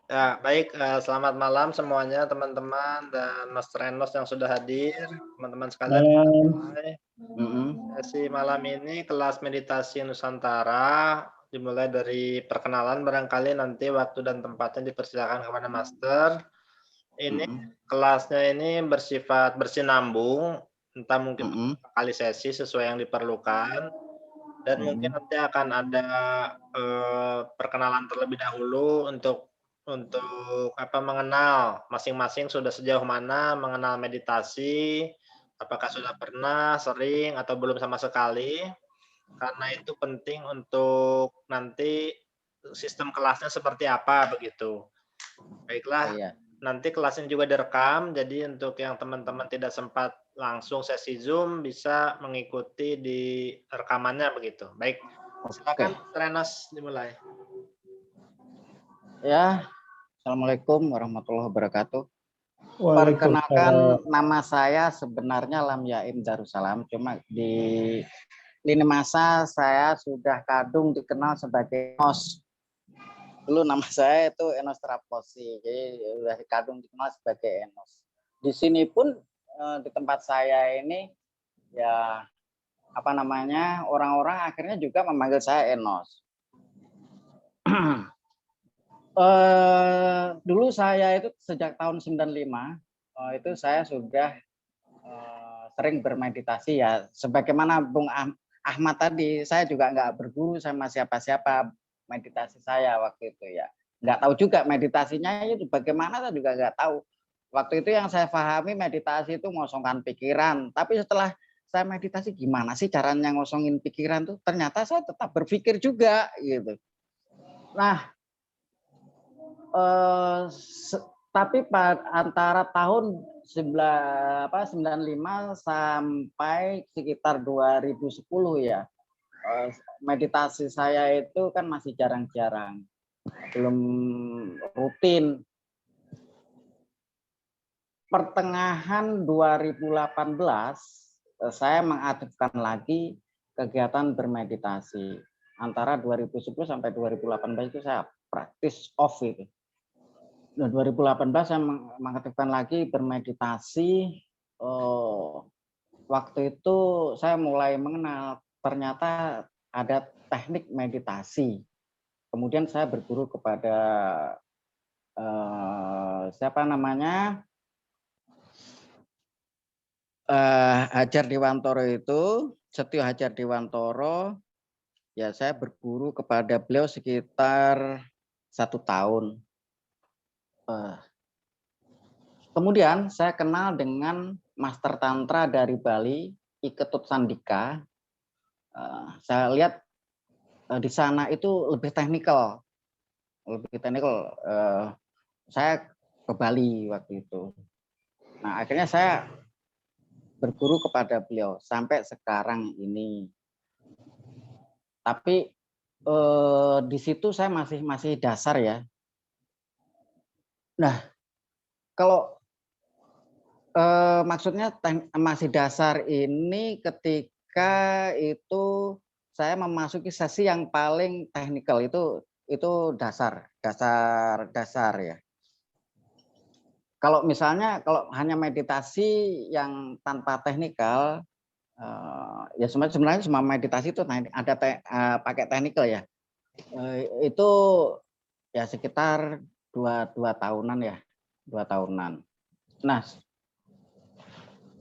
Ya, baik, selamat malam semuanya teman-teman dan Mas Renos yang sudah hadir. Teman-teman sekalian, kita Malam. mulai Mhm. sesi malam ini kelas meditasi Nusantara, dimulai dari perkenalan barangkali nanti waktu dan tempatnya dipersilakan kepada master. Ini Mhm. kelasnya ini bersifat bersinambung, entah mungkin Mhm. beberapa kali sesi sesuai yang diperlukan, dan mungkin Mhm. nanti akan ada, perkenalan terlebih dahulu untuk apa, mengenal masing-masing sudah sejauh mana mengenal meditasi, apakah sudah pernah, sering, atau belum sama sekali. Karena itu penting untuk nanti sistem kelasnya seperti apa, begitu. Baiklah, Iya. nanti kelasnya juga direkam, jadi untuk yang teman-teman tidak sempat langsung sesi Zoom, bisa mengikuti di rekamannya, begitu. Baik, Oke. silakan Renos dimulai. Ya, assalamualaikum warahmatullahi wabarakatuh. Waalaikumsalam. Perkenalkan, nama saya sebenarnya Lam Yaim Darussalam. Cuma di lini masa saya sudah kadung dikenal sebagai Enos. Dulu nama saya itu Enos Traposi, jadi sudah kadung dikenal sebagai Enos. Di sini pun di tempat saya ini ya apa namanya, orang-orang akhirnya juga memanggil saya Enos. Dulu saya itu sejak tahun 95 itu saya sudah sering bermeditasi ya. Sebagaimana Bung Ahmad tadi, saya juga nggak berguru sama siapa-siapa meditasi saya waktu itu ya. Nggak tahu juga meditasinya itu bagaimana, saya juga nggak tahu. Waktu itu yang saya pahami meditasi itu ngosongkan pikiran. Tapi setelah saya meditasi gimana sih caranya ngosongin pikiran tuh? Ternyata saya tetap berpikir juga gitu. Nah, tapi antara tahun 95 sampai sekitar 2010 ya, meditasi saya itu kan masih jarang-jarang, belum rutin. Pertengahan 2018 saya mengaktifkan lagi kegiatan bermeditasi. Antara 2010 sampai 2018 itu saya praktis off itu. Nah, 2018 saya mengaktifkan lagi bermeditasi. Waktu itu saya mulai mengenal ternyata ada teknik meditasi. Kemudian saya berguru kepada siapa namanya, Hajar Dewantoro itu, Setio Hajar Dewantoro. Ya, saya berguru kepada beliau sekitar 1 tahun. Kemudian saya kenal dengan Master Tantra dari Bali, I Ketut Sandika. Saya lihat di sana itu lebih teknikal, saya ke Bali waktu itu. Nah, akhirnya saya berguru kepada beliau sampai sekarang ini. Tapi di situ saya masih dasar ya. Nah, kalau maksudnya masih dasar ini ketika itu saya memasuki sesi yang paling teknikal itu dasar ya. Kalau misalnya kalau hanya meditasi yang tanpa teknikal, ya sebenarnya semua meditasi itu ada pakai teknikal ya. Itu ya sekitar dua tahunan ya, 2 tahunan. Nah,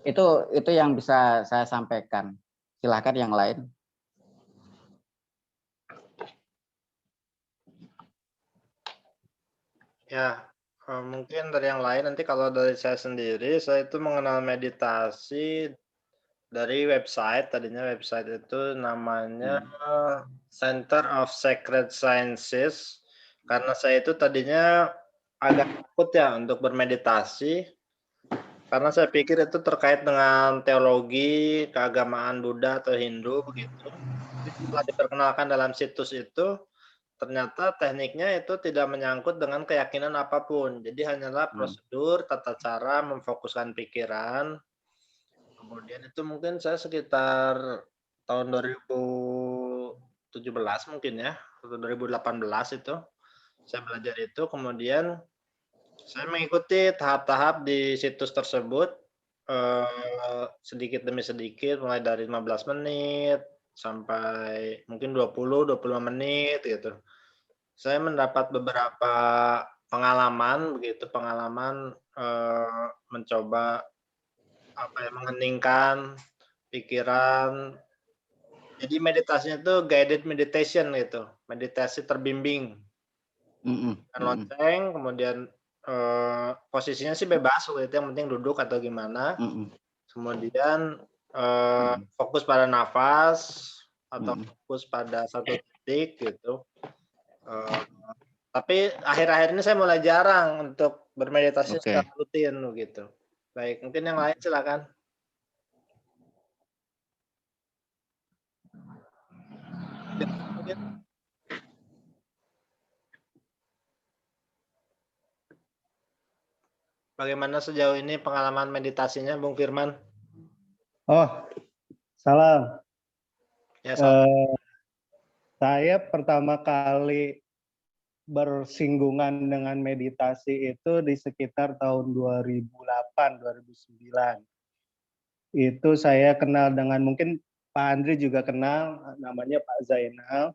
itu yang bisa saya sampaikan. Silakan yang lain. Ya, mungkin dari yang lain nanti kalau dari saya sendiri, saya itu mengenal meditasi dari website, tadinya website itu namanya Center of Sacred Sciences, karena saya itu tadinya agak takut ya untuk bermeditasi, karena saya pikir itu terkait dengan teologi, keagamaan Buddha atau Hindu begitu. Tapi setelah diperkenalkan dalam situs itu, ternyata tekniknya itu tidak menyangkut dengan keyakinan apapun. Jadi hanyalah prosedur, tata cara memfokuskan pikiran. Kemudian itu mungkin saya sekitar tahun 2017 mungkin ya, atau 2018 itu. Saya belajar itu, kemudian saya mengikuti tahap-tahap di situs tersebut, sedikit demi sedikit, mulai dari 15 menit, sampai mungkin 20, 25 menit, gitu. Saya mendapat beberapa pengalaman, begitu, pengalaman, mencoba, mengheningkan pikiran. Jadi meditasinya itu guided meditation gitu, meditasi terbimbing. Bukan lonceng, kemudian, posisinya sih bebas waktu itu, yang penting duduk atau gimana. Kemudian, fokus pada nafas atau fokus pada satu titik gitu. Tapi akhir-akhir ini saya mulai jarang untuk bermeditasi secara rutin begitu. Baik, mungkin yang lain silakan. Bagaimana sejauh ini pengalaman meditasinya, Bung Firman? Oh, salam. Ya, salam. Saya pertama kali bersinggungan dengan meditasi itu di sekitar tahun 2008, 2009. Itu saya kenal dengan, mungkin Pak Andri juga kenal, namanya Pak Zainal,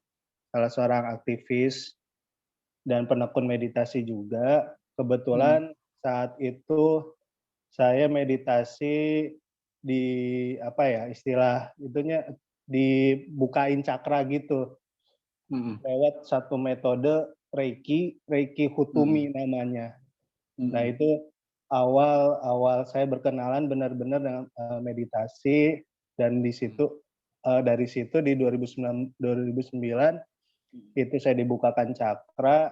salah seorang aktivis dan penekun meditasi juga. Kebetulan saat itu saya meditasi di istilah itunya dibukain cakra gitu. Lewat satu metode Reiki Hutumi namanya. Nah, itu awal saya berkenalan benar-benar dengan meditasi, dan di situ dari situ di 2009 itu saya dibukakan cakra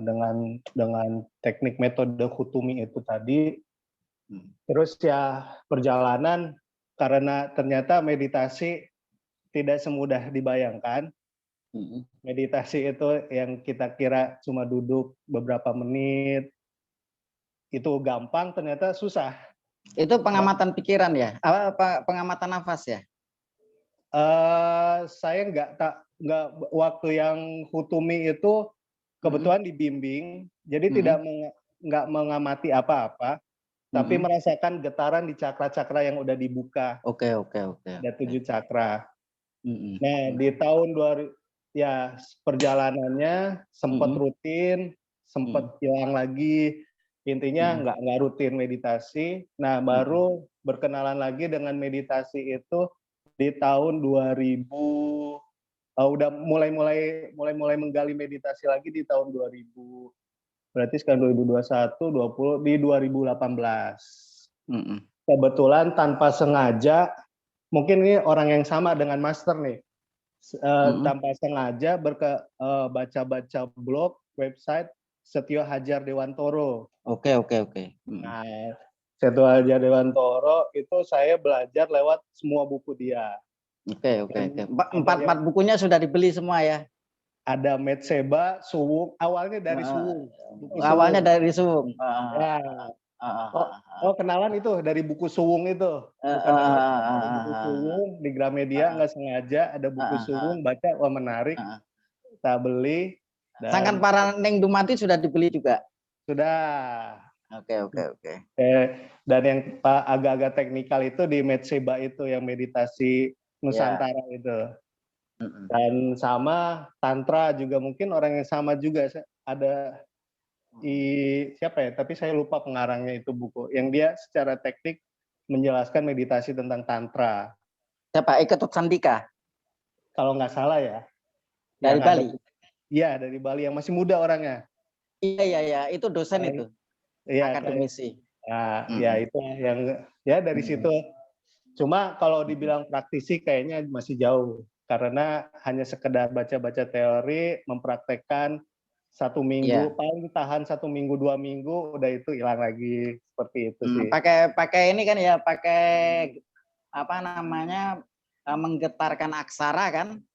dengan teknik metode Hutumi itu tadi. Terus ya perjalanan, karena ternyata meditasi tidak semudah dibayangkan. Meditasi itu yang kita kira cuma duduk beberapa menit, itu gampang, ternyata susah. Itu pengamatan pikiran ya? Apa pengamatan nafas ya? Saya nggak waktu yang Hutumi itu kebetulan dibimbing, jadi nggak mengamati apa-apa, tapi merasakan getaran di cakra-cakra yang udah dibuka. Oke. Ada 7 cakra. Nah, di tahun perjalanannya sempat rutin, sempat hilang lagi. Intinya nggak rutin meditasi. Nah, baru berkenalan lagi dengan meditasi itu di tahun 2000. Udah mulai menggali meditasi lagi di tahun 2000. Berarti sekarang 2021, 20 di 2018. Kebetulan tanpa sengaja, mungkin ini orang yang sama dengan Master nih. Tanpa sengaja baca-baca blog, website Setio Hadjar Dewantoro. Oke. Nah, Setio Hadjar Dewantoro itu saya belajar lewat semua buku dia. Oke. Empat bukunya sudah dibeli semua ya? Ada Metseba, Suwung, awalnya dari Suwung. Awalnya dari Suwung. Ya. Kenalan itu dari buku Suwung itu. Bukan dari buku Suwung di Gramedia, nggak sengaja ada buku Suwung, baca, wah menarik. Kita beli. Sangkan para Neng Dumati sudah dibeli juga? Sudah. Oke. Dan yang agak-agak teknikal itu di Metseba itu, yang meditasi Nusantara itu. Dan sama Tantra juga, mungkin orang yang sama juga. Ada siapa ya, tapi saya lupa pengarangnya itu buku, yang dia secara teknik menjelaskan meditasi tentang Tantra. Siapa? Eka Sandika? Kalau nggak salah ya. Dari Bali? Iya, dari Bali, yang masih muda orangnya. Iya, itu dosen itu. Iya, akademisi. Ya itu yang dari situ. Cuma kalau dibilang praktisi kayaknya masih jauh, karena hanya sekedar baca-baca teori, mempraktekkan 1 minggu, paling tahan 1 minggu 2 minggu, udah itu hilang lagi, seperti itu sih. Pakai ini kan ya, pakai menggetarkan aksara kan?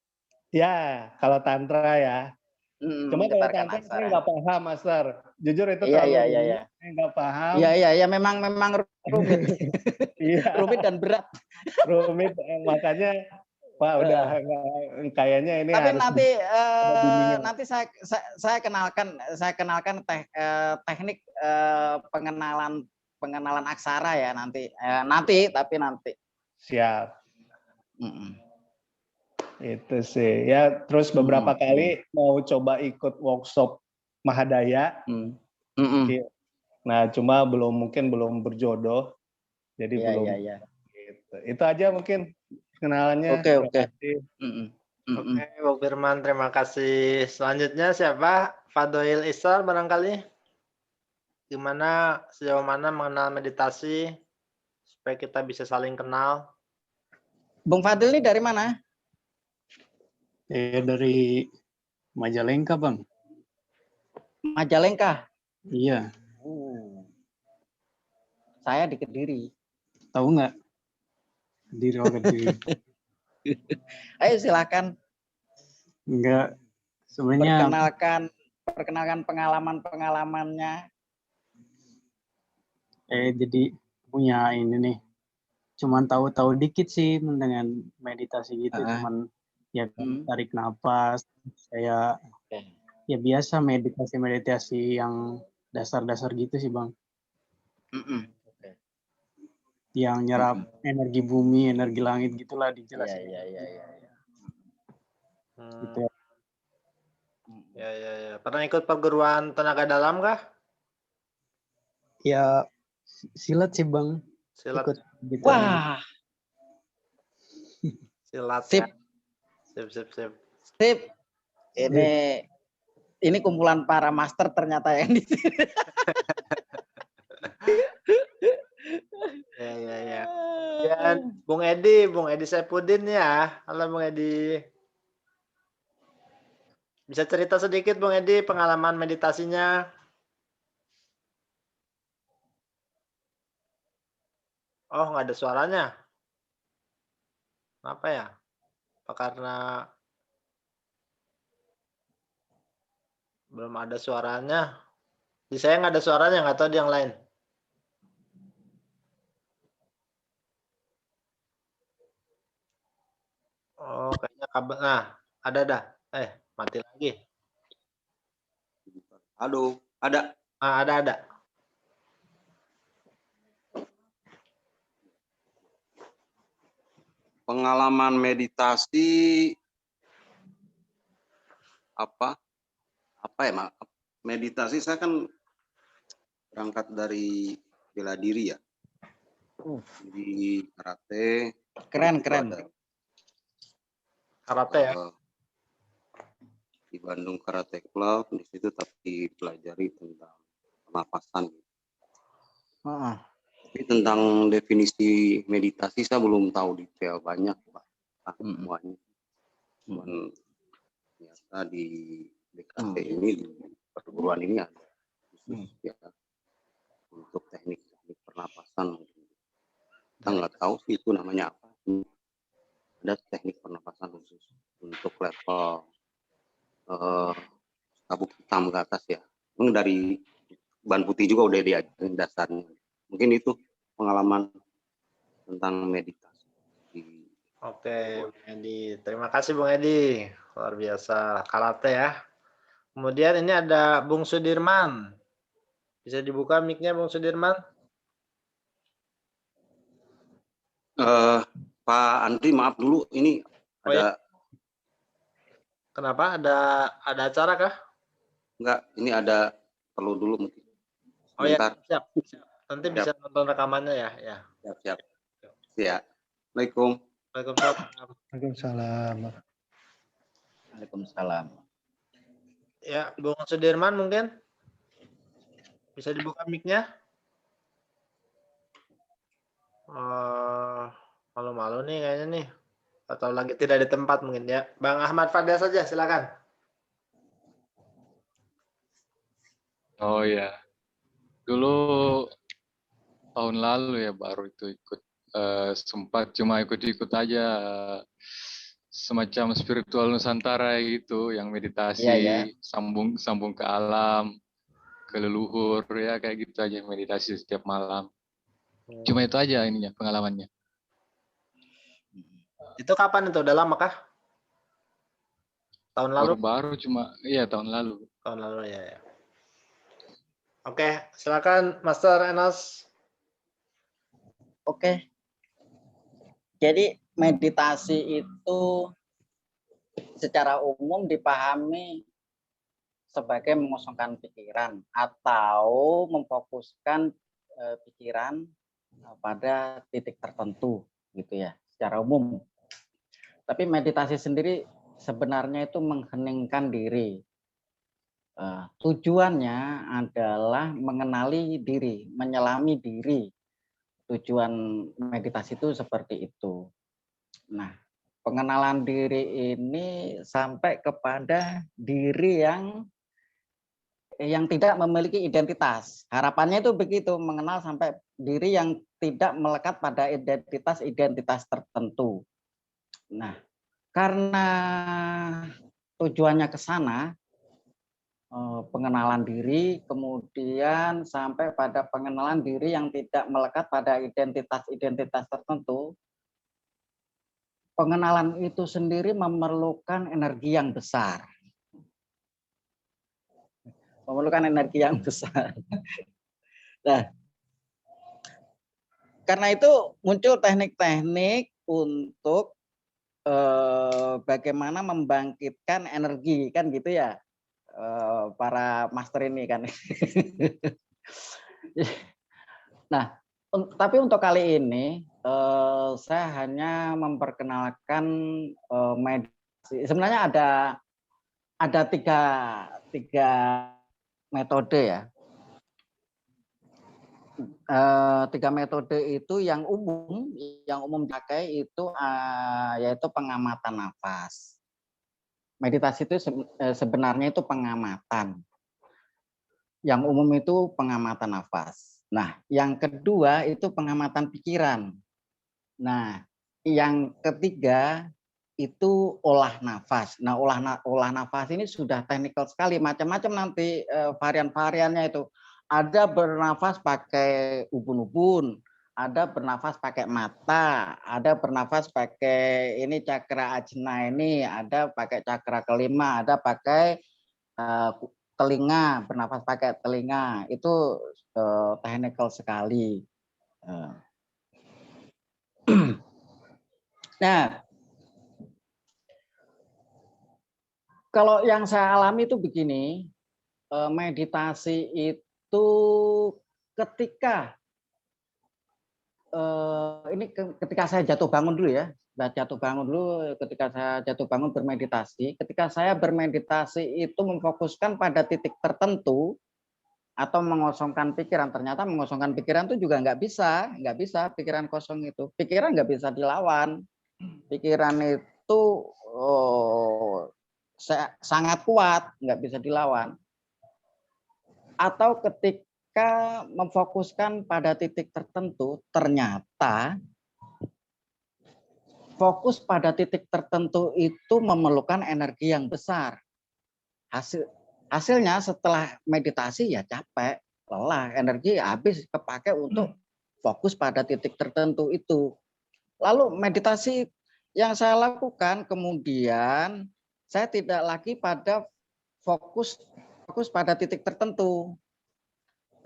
Ya, kalau Tantra ya. Cuma kalau Tantra saya nggak paham, Master. Jujur itu terlalu rumit, saya nggak paham. Iya, memang rumit. Rumit dan berat. Rumit, makanya Pak udah kayaknya ini Tapi harus nanti ada bimbingan. nanti saya kenalkan teknik pengenalan aksara ya nanti. Tapi nanti. Siap. Mm-mm. Itu sih. Ya, terus beberapa kali mau coba ikut workshop Mahadaya. Mm-mm. Nah, cuma mungkin belum berjodoh. Jadi belum. Iya. Gitu. Itu aja mungkin kenalannya. Oke. Terima kasih. Oke, Bung Firman, terima kasih. Selanjutnya siapa? Fadoil Isar barangkali. Gimana, sejauh mana mengenal meditasi supaya kita bisa saling kenal? Bung Fadil ini dari mana? Dari Majalengka, Bang. Majalengka. Iya. Saya di Kediri. Tahu nggak? Kediri. Ayo silakan. Enggak. Sebenarnya Perkenalkan pengalamannya. Jadi punya ini nih. Cuman tahu dikit sih dengan meditasi gitu. Cuman ya tarik nafas. Kayak ya biasa meditasi yang dasar-dasar gitu sih, Bang. Yang nyerap energi bumi, energi langit gitulah dijelasin. Iya. Gitu. Ya. Pernah ikut perguruan tenaga dalam kah? Ya silat sih, Bang. Silat. Ikut gitu. Wah. Silat. Sip. Ya. Sip. Ini kumpulan para master ternyata yang di sini. Ya. Dan Bung Edi Saipudin ya. Halo Bung Edi. Bisa cerita sedikit Bung Edi pengalaman meditasinya? Oh, nggak ada suaranya. Kenapa ya? Apa karena belum ada suaranya? Di saya nggak ada suaranya, nggak tahu di yang lain. Oh, kayaknya kabel. Nah, ada dah. Mati lagi. Halo, ada. Ada. Pengalaman meditasi apa ya, Mak? Meditasi saya kan berangkat dari bela diri ya. Di karate. Keren. Karate ya. Di Bandung Karate Club, di situ tapi pelajari tentang pernapasan. Tapi tentang definisi meditasi saya belum tahu detail banyak, Pak. Semuanya. Cuman ternyata di DKT ini, di perguruan ini ada khusus ya untuk teknik pernapasan. Kita nggak tahu sih itu namanya apa. Ada teknik pernapasan khusus untuk level sabuk hitam ke atas ya. Memang dari ban putih juga udah diajarin dasarnya. Mungkin itu pengalaman tentang meditasi. Oke, Bung Edi. Terima kasih Bung Edi. Luar biasa karate ya. Kemudian ini ada Bung Sudirman. Bisa dibuka mic-nya Bung Sudirman? Pak Andri, maaf dulu, ini ada. Ya. Kenapa? Ada acara kah? Enggak, ini ada perlu dulu mungkin. Sebentar. Siap. Nanti bisa nonton rekamannya ya. Siap. Assalamualaikum. Waalaikumsalam. Ya, Bung Sudirman mungkin bisa dibuka mic-nya. Malu-malu nih kayaknya nih. Atau lagi tidak di tempat mungkin ya. Bang Ahmad Fadil saja, silakan. Oh ya, dulu tahun lalu ya baru itu ikut, sempat cuma ikut-ikut aja semacam spiritual Nusantara gitu, yang meditasi, sambung ke alam, ke leluhur ya kayak gitu aja, meditasi setiap malam. Cuma itu aja ininya pengalamannya. Itu kapan itu? Udah lama kah? Tahun lalu? Baru cuma, iya tahun lalu. Tahun lalu ya. Oke, silakan Master Enos. Oke. Jadi meditasi itu secara umum dipahami sebagai mengosongkan pikiran atau memfokuskan pikiran pada titik tertentu gitu ya, secara umum. Tapi meditasi sendiri sebenarnya itu mengheningkan diri. Tujuannya adalah mengenali diri, menyelami diri. Tujuan meditasi itu seperti itu. Nah, pengenalan diri ini sampai kepada diri yang tidak memiliki identitas. Harapannya itu begitu, mengenal sampai diri yang tidak melekat pada identitas tertentu. Nah, karena tujuannya ke sana, pengenalan diri, kemudian sampai pada pengenalan diri yang tidak melekat pada identitas tertentu, pengenalan itu sendiri memerlukan energi yang besar. Memerlukan energi yang besar. Nah, karena itu muncul teknik-teknik untuk bagaimana membangkitkan energi, kan gitu ya, para master ini kan. Nah, tapi untuk kali ini saya hanya memperkenalkan meditasi. Sebenarnya ada tiga metode ya. Tiga metode itu yang umum dipakai itu yaitu pengamatan nafas. Meditasi itu sebenarnya itu pengamatan. Yang umum itu pengamatan nafas. Nah, yang kedua itu pengamatan pikiran. Nah, yang ketiga itu olah nafas. Nah, olah nafas ini sudah teknikal sekali, macam-macam nanti varian-variannya itu. Ada bernafas pakai ubun-ubun, ada bernafas pakai mata, ada bernafas pakai ini cakra ajna ini, ada pakai cakra kelima, ada pakai telinga, bernafas pakai telinga. Itu teknikal sekali. Nah, kalau yang saya alami itu begini, meditasi itu ketika ketika saya jatuh bangun dulu ya, ketika saya jatuh bangun bermeditasi, ketika saya bermeditasi itu memfokuskan pada titik tertentu atau mengosongkan pikiran. Ternyata mengosongkan pikiran itu juga nggak bisa pikiran kosong itu. Pikiran nggak bisa dilawan. Pikiran itu sangat kuat, nggak bisa dilawan. Atau ketika memfokuskan pada titik tertentu, ternyata fokus pada titik tertentu itu memerlukan energi yang besar. Hasilnya setelah meditasi ya capek, lelah, energi habis kepake untuk fokus pada titik tertentu itu. Lalu meditasi yang saya lakukan kemudian saya tidak lagi pada fokus pada titik tertentu,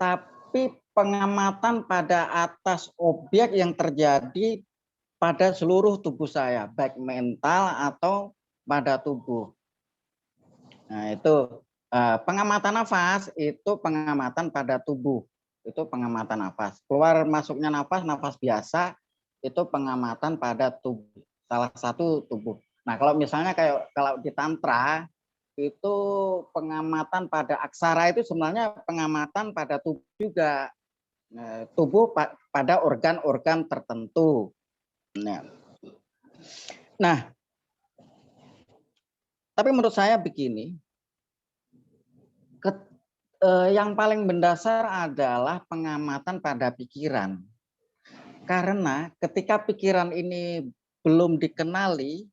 tapi pengamatan pada atas objek yang terjadi pada seluruh tubuh saya, baik mental atau pada tubuh. Nah, itu pengamatan nafas itu pengamatan pada tubuh, itu pengamatan nafas. Keluar masuknya nafas biasa itu pengamatan pada tubuh, salah satu tubuh. Nah, kalau misalnya kalau di tantra itu pengamatan pada aksara itu sebenarnya pengamatan pada tubuh juga, tubuh pada organ-organ tertentu. Nah, tapi menurut saya begini, yang paling mendasar adalah pengamatan pada pikiran. Karena ketika pikiran ini belum dikenali,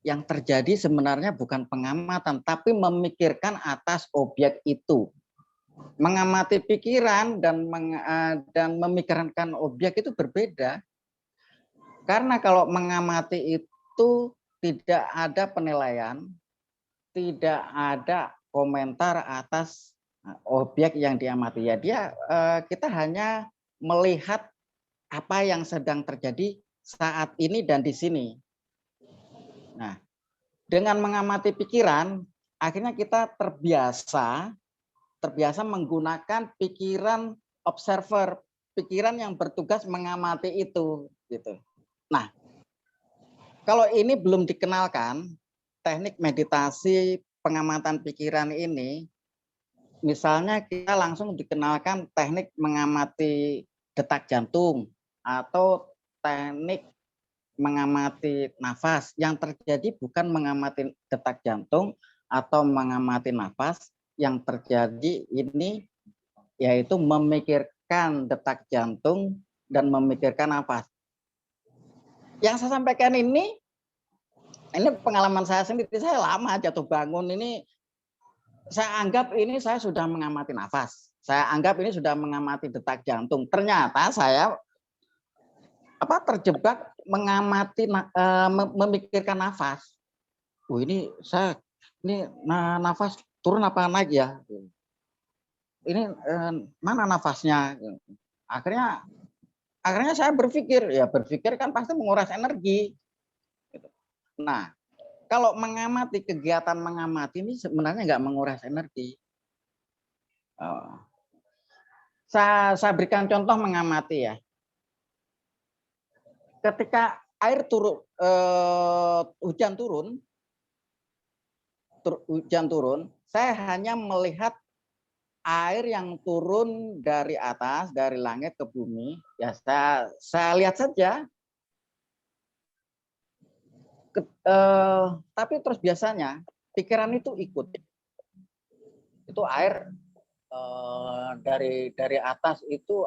yang terjadi sebenarnya bukan pengamatan, tapi memikirkan atas objek itu. Mengamati pikiran dan memikirkan objek itu berbeda. Karena kalau mengamati itu itu tidak ada penilaian, tidak ada komentar atas objek yang diamati. Ya kita hanya melihat apa yang sedang terjadi saat ini dan di sini. Nah, dengan mengamati pikiran, akhirnya kita terbiasa menggunakan pikiran observer, pikiran yang bertugas mengamati itu, gitu. Nah, kalau ini belum dikenalkan, teknik meditasi pengamatan pikiran ini, misalnya kita langsung dikenalkan teknik mengamati detak jantung atau teknik mengamati nafas. Yang terjadi bukan mengamati detak jantung atau mengamati nafas, yang terjadi ini yaitu memikirkan detak jantung dan memikirkan nafas. Yang saya sampaikan ini pengalaman saya sendiri. Saya lama jatuh bangun ini, saya anggap ini saya sudah mengamati nafas. Saya anggap ini sudah mengamati detak jantung. Ternyata saya terjebak mengamati memikirkan nafas. Ini nafas turun apa naik ya? Ini mana nafasnya? Akhirnya saya berpikir kan pasti menguras energi. Nah, kalau mengamati, kegiatan mengamati ini sebenarnya nggak menguras energi. Saya berikan contoh mengamati ya. Ketika air turun, hujan turun, saya hanya melihat air yang turun dari atas, dari langit ke bumi. Ya saya lihat saja. Tapi terus biasanya pikiran itu ikut. Itu air dari atas itu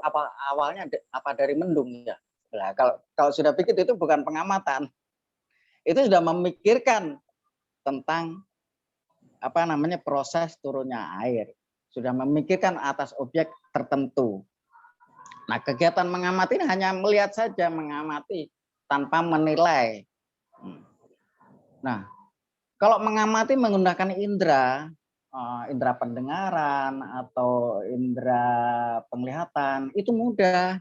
awalnya dari mendung ya. Nah, kalau sudah pikir itu bukan pengamatan, itu sudah memikirkan tentang proses turunnya air, sudah memikirkan atas objek tertentu. Nah, kegiatan mengamati ini hanya melihat saja, mengamati tanpa menilai. Nah, kalau mengamati menggunakan indera pendengaran atau indera penglihatan itu mudah.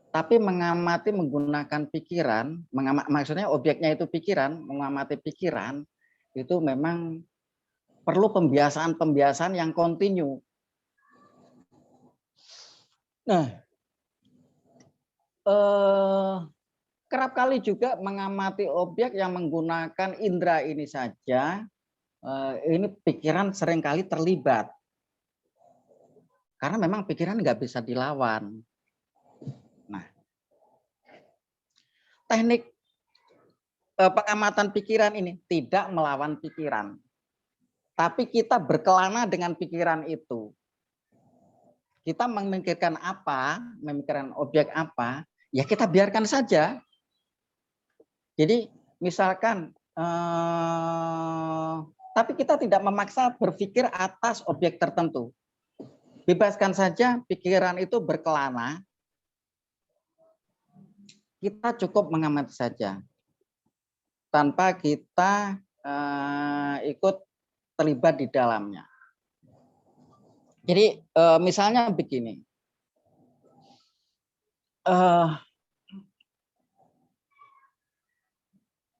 Tapi mengamati menggunakan pikiran, maksudnya objeknya itu pikiran, mengamati pikiran itu memang perlu pembiasaan yang kontinu. Nah, kerap kali juga mengamati objek yang menggunakan indera ini saja, ini pikiran seringkali terlibat. Karena memang pikiran nggak bisa dilawan. Nah, teknik pengamatan pikiran ini tidak melawan pikiran. Tapi kita berkelana dengan pikiran itu. Kita memikirkan apa, memikirkan objek apa, ya kita biarkan saja. Jadi misalkan, tapi kita tidak memaksa berpikir atas objek tertentu. Bebaskan saja pikiran itu berkelana. Kita cukup mengamati saja. Tanpa kita ikut terlibat di dalamnya. Jadi misalnya begini.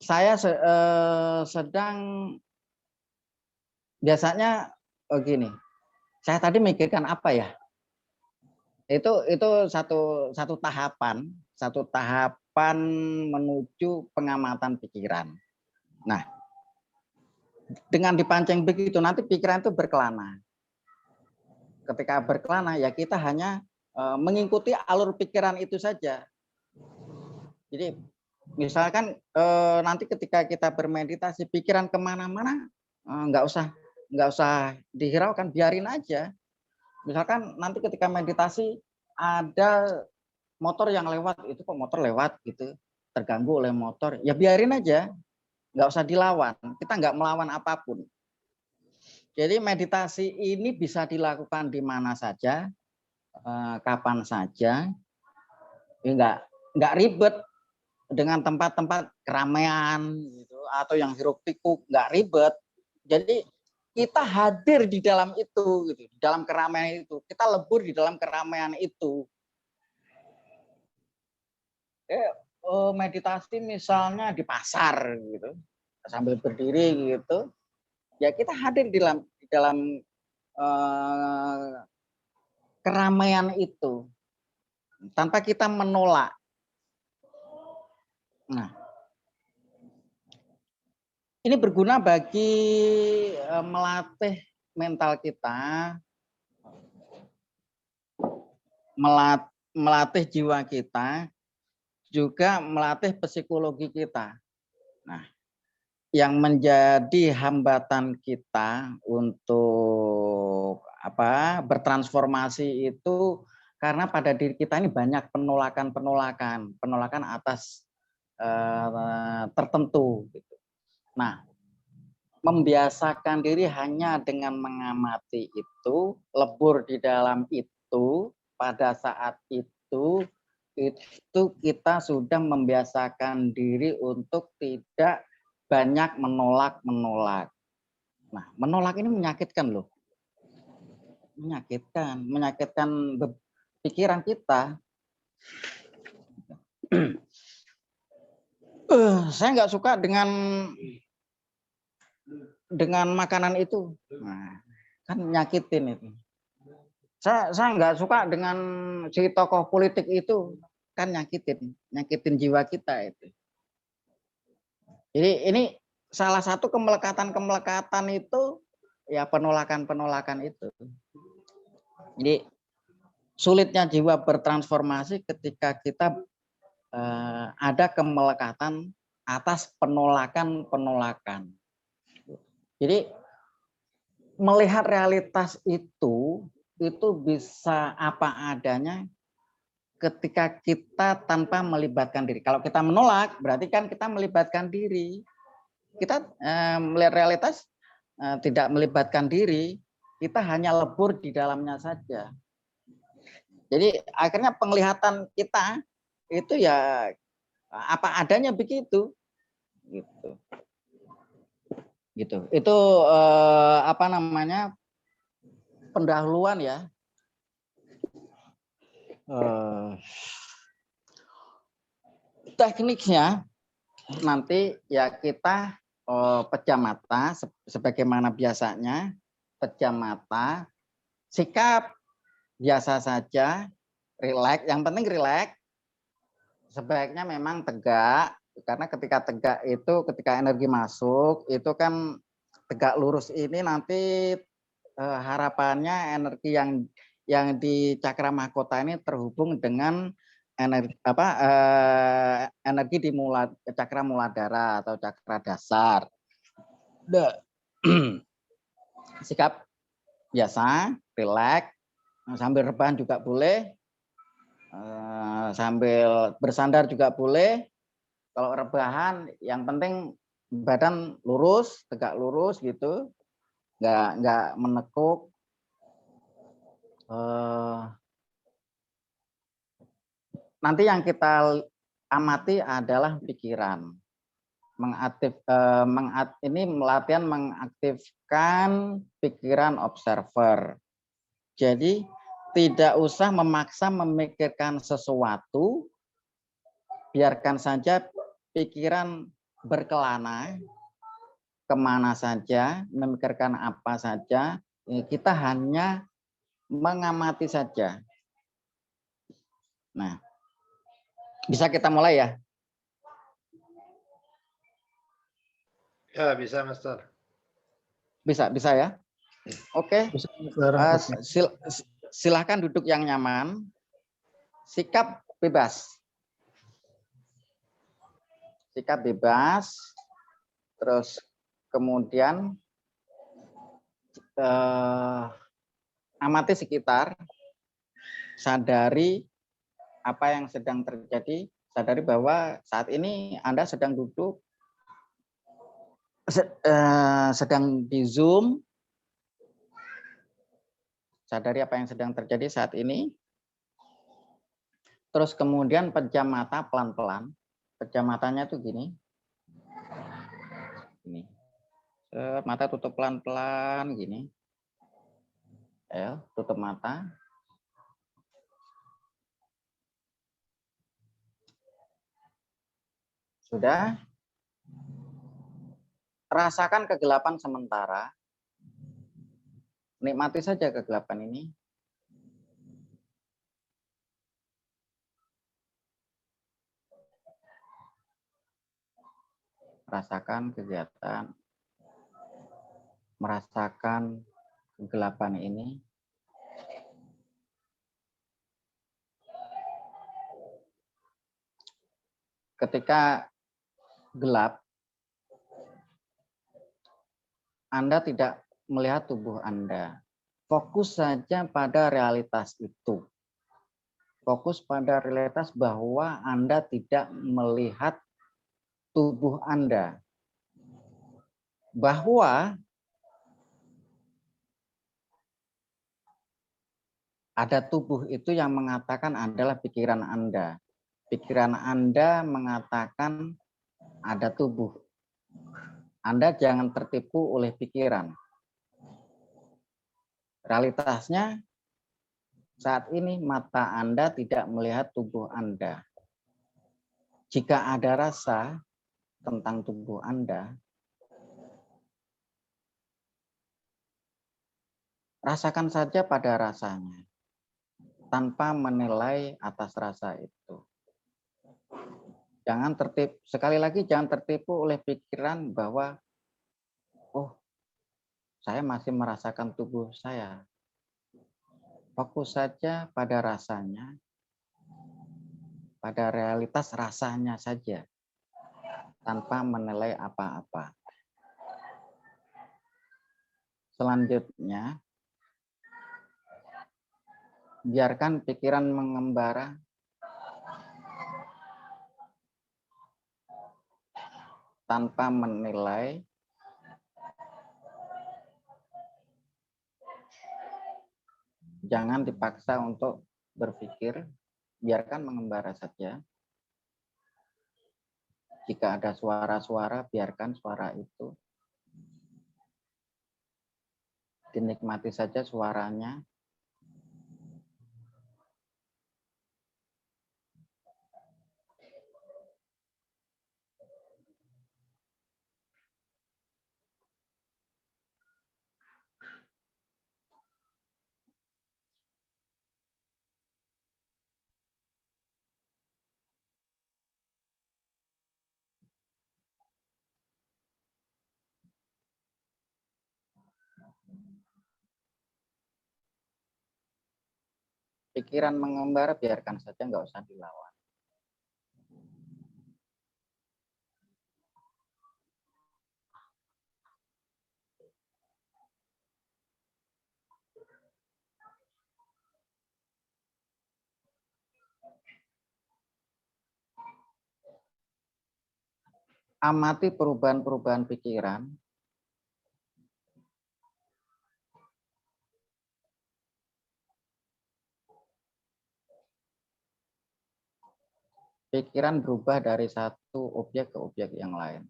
Saya sedang biasanya gini. Saya tadi mikirkan apa ya? Itu satu tahapan menuju pengamatan pikiran. Nah, dengan dipancing begitu nanti pikiran itu berkelana. Ketika berkelana ya kita hanya mengikuti alur pikiran itu saja. Jadi misalkan nanti ketika kita bermeditasi pikiran kemana-mana nggak usah dihiraukan, biarin aja. Misalkan nanti ketika meditasi ada motor yang lewat, itu kok motor lewat gitu, terganggu oleh motor, ya biarin aja, nggak usah dilawan. Kita nggak melawan apapun. Jadi meditasi ini bisa dilakukan di mana saja, kapan saja, ya nggak ribet. dengan tempat-tempat keramaian gitu, atau yang hiruk pikuk, nggak ribet. Jadi kita hadir di dalam itu, gitu, di dalam keramaian itu. Kita lebur di dalam keramaian itu. Meditasi misalnya di pasar gitu, sambil berdiri gitu, ya kita hadir di dalam keramaian itu tanpa kita menolak. Nah, ini berguna bagi melatih mental kita, melatih jiwa kita, juga melatih psikologi kita. Nah, yang menjadi hambatan kita untuk bertransformasi itu karena pada diri kita ini banyak penolakan atas tertentu. Nah, membiasakan diri hanya dengan mengamati itu, lebur di dalam itu, pada saat itu kita sudah membiasakan diri untuk tidak banyak menolak. Nah, menolak ini menyakitkan loh. Menyakitkan pikiran kita. Saya nggak suka dengan makanan itu. Nah, kan nyakitin itu. Saya nggak suka dengan si tokoh politik itu, kan nyakitin jiwa kita itu. Jadi ini salah satu kemelekatan itu ya penolakan itu. Jadi sulitnya jiwa bertransformasi ketika kita ada kemelekatan atas penolakan. Jadi melihat realitas itu bisa apa adanya ketika kita tanpa melibatkan diri. Kalau kita menolak, berarti kan kita melibatkan diri. Kita melihat realitas tidak melibatkan diri, kita hanya lebur di dalamnya saja. Jadi akhirnya penglihatan kita itu ya apa adanya begitu. Gitu. Itu pendahuluan ya. Tekniknya nanti ya kita pejam mata sebagaimana biasanya, pejam mata, sikap biasa saja, rileks, yang penting rileks. Sebaiknya memang tegak, karena ketika tegak itu ketika energi masuk itu kan tegak lurus ini nanti harapannya energi yang di cakra mahkota ini terhubung dengan energi di cakra muladhara atau cakra dasar. Sikap biasa, rileks, sambil rebahan juga boleh, sambil bersandar juga boleh. Kalau rebahan, yang penting badan lurus, tegak lurus gitu, nggak menekuk. Nanti yang kita amati adalah pikiran. Ini latihan mengaktifkan pikiran observer. Jadi tidak usah memaksa memikirkan sesuatu, biarkan saja pikiran berkelana kemana saja, memikirkan apa saja. Kita hanya mengamati saja. Nah, bisa kita mulai ya? Ya, bisa, Master. Bisa ya? Oke. Silahkan duduk yang nyaman. Sikap bebas. Sikap bebas. Terus kemudian amati sekitar. Sadari apa yang sedang terjadi. Sadari bahwa saat ini Anda sedang duduk, sedang di Zoom. Sadari apa yang sedang terjadi saat ini. Terus kemudian pejam mata pelan-pelan. pejam matanya tuh gini. Gini. Mata tutup pelan-pelan gini. Tutup mata. Sudah. Rasakan kegelapan sementara. Nikmati saja kegelapan ini. Rasakan kegiatan. Merasakan kegelapan ini. Ketika gelap, Anda tidak melihat tubuh Anda. Fokus saja pada realitas itu. Fokus pada realitas bahwa Anda tidak melihat tubuh Anda. Bahwa ada tubuh itu yang mengatakan adalah pikiran Anda. Pikiran Anda mengatakan ada tubuh. Anda jangan tertipu oleh pikiran. Realitasnya saat ini mata Anda tidak melihat tubuh Anda. Jika ada rasa tentang tubuh Anda, rasakan saja pada rasanya, tanpa menilai atas rasa itu. Jangan tertipu, sekali lagi jangan tertipu oleh pikiran bahwa, oh, saya masih merasakan tubuh saya. Fokus saja pada rasanya, pada realitas rasanya saja, tanpa menilai apa-apa. Selanjutnya, biarkan pikiran mengembara tanpa menilai, jangan dipaksa untuk berpikir, biarkan mengembara saja. Jika ada suara-suara, biarkan suara itu. Dinikmati saja suaranya. Pikiran mengembara, biarkan saja, nggak usah dilawan. Amati perubahan-perubahan pikiran. Pikiran berubah dari satu objek ke objek yang lain.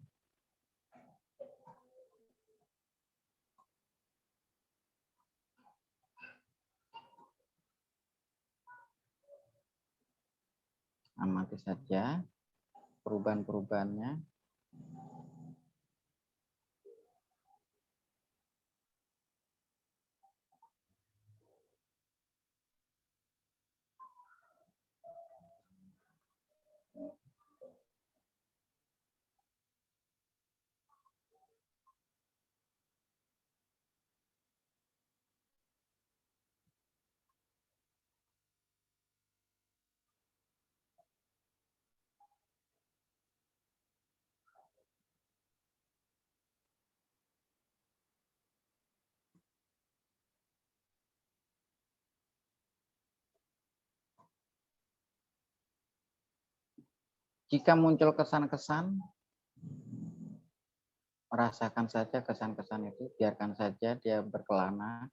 Amati saja perubahan-perubahannya. Jika muncul kesan-kesan, rasakan saja kesan-kesan itu, biarkan saja dia berkelana.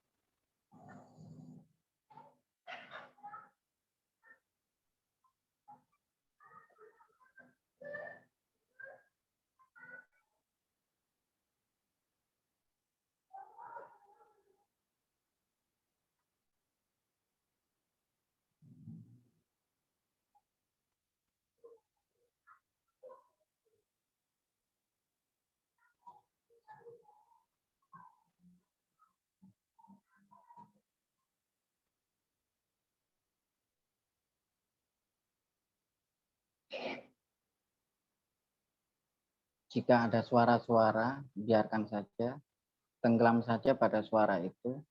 Jika ada suara-suara, biarkan saja, tenggelam saja pada suara itu.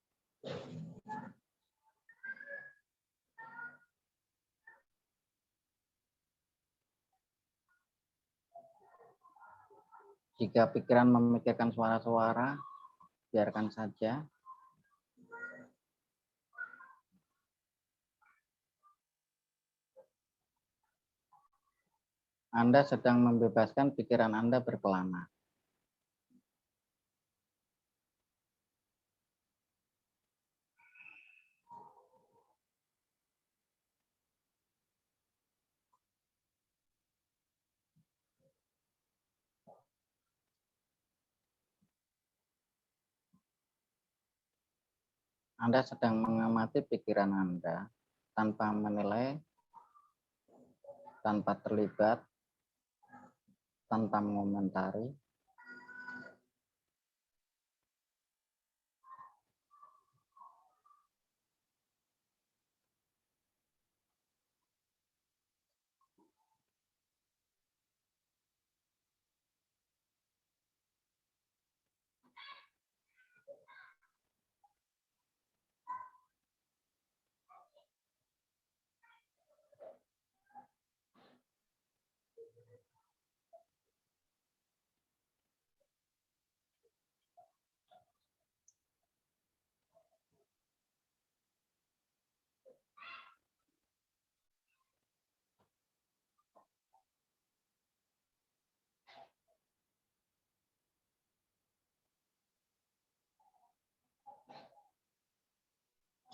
Jika pikiran memikirkan suara-suara, biarkan saja. Anda sedang membebaskan pikiran Anda berkelana. Anda sedang mengamati pikiran Anda tanpa menilai, tanpa terlibat, tanpa mengomentari.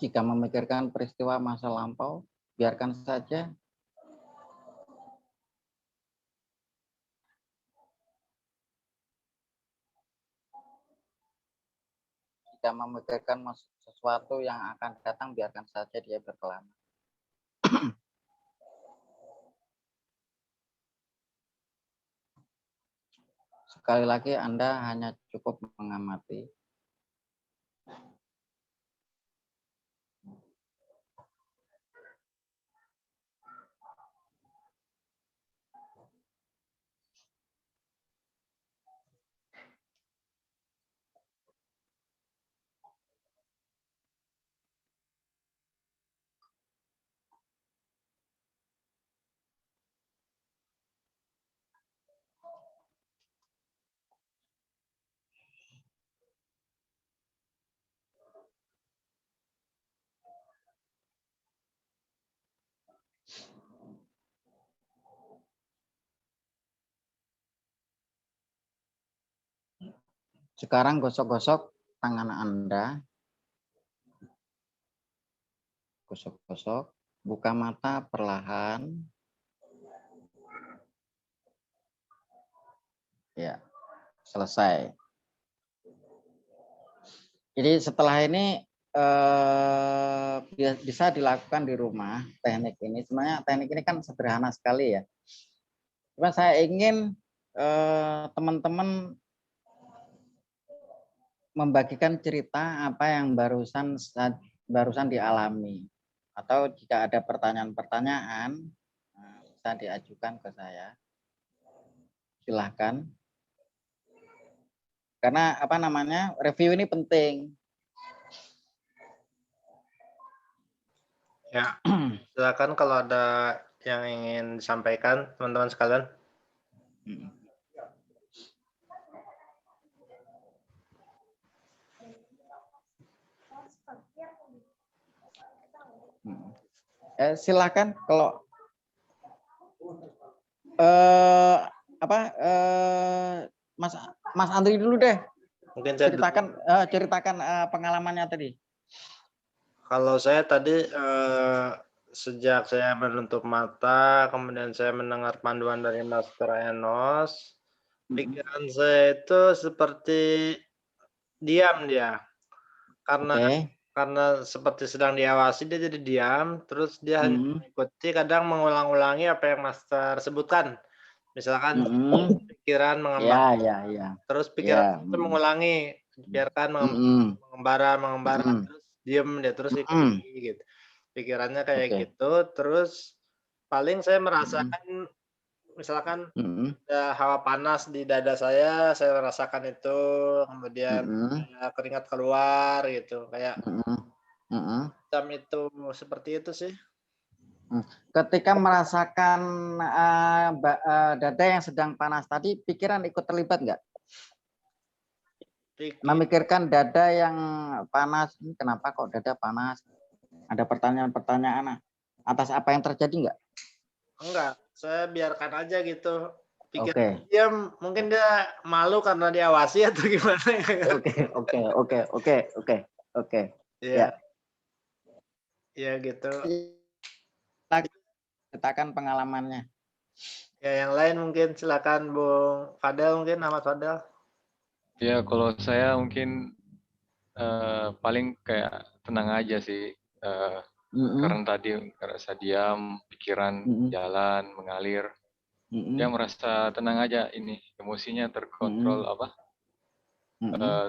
Jika memikirkan peristiwa masa lampau, biarkan saja. Jika memikirkan sesuatu yang akan datang, biarkan saja dia berkelana. Sekali lagi, Anda hanya cukup mengamati. Sekarang gosok-gosok tangan Anda. Gosok-gosok, buka mata perlahan. Ya, selesai. Jadi setelah ini bisa dilakukan di rumah teknik ini. Sebenarnya teknik ini kan sederhana sekali ya. Cuma saya ingin teman-teman membagikan cerita apa yang barusan dialami. Atau jika ada pertanyaan-pertanyaan, bisa diajukan ke saya. Silahkan. Karena review ini penting. Ya, silakan kalau ada yang ingin disampaikan teman-teman sekalian. Silakan kalau Mas Andri dulu deh. Mungkin saya ceritakan pengalamannya tadi. Kalau saya tadi sejak saya menutup mata, kemudian saya mendengar panduan dari Master Enos, pikiran saya itu seperti diam dia, karena seperti sedang diawasi dia jadi diam, terus dia hanya mengikuti, kadang mengulang-ulangi apa yang Master sebutkan, misalkan pikiran mengembara, terus pikiran itu mengulangi, biarkan mengembara, terus diem dia terus ikuti gitu. Pikirannya kayak gitu, terus paling saya merasakan misalkan ada hawa panas di dada saya rasakan itu, kemudian keringat keluar gitu, kayak macam itu, seperti itu sih. Ketika merasakan dada yang sedang panas tadi, pikiran ikut terlibat nggak? Memikirkan dada yang panas, ini kenapa kok dada panas? Ada pertanyaan-pertanyaan atas apa yang terjadi nggak? Enggak, saya biarkan aja gitu. Pikir dia mungkin dia malu karena diawasi atau gimana ya? Oke. Ya. Ya gitu. Ceritakan pengalamannya. Ya yang lain mungkin silakan Bung Fadel, mungkin Ahmad Fadel. Ya kalau saya mungkin paling kayak tenang aja sih. Karena tadi ngerasa diam, pikiran jalan, mengalir. Dia merasa tenang aja, ini emosinya terkontrol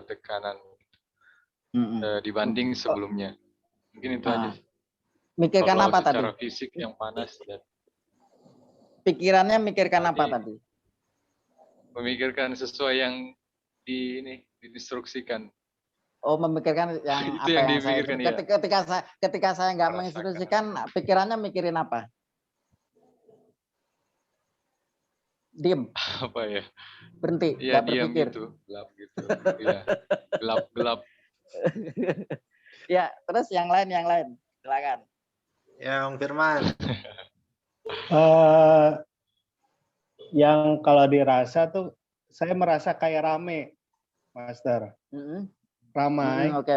tekanan dibanding sebelumnya. Mungkin itu aja. Mikirkan kalau apa tadi? Secara fisik yang panas. Pikirannya mikirkan apa tadi? Memikirkan sesuai yang diinstruksikan. Oh, memikirkan yang itu apa yang saya ketika saya nggak menginstruksikan, pikirannya mikirin apa? Diem. Apa ya? Berhenti. Iya, nggak diam berpikir. gitu, gelap gitu. Iya. Gelap. Ya, terus yang lain, silakan. Ya, Om Firman. Yang kalau dirasa tuh, saya merasa kayak rame, Master. Ramai. Oke.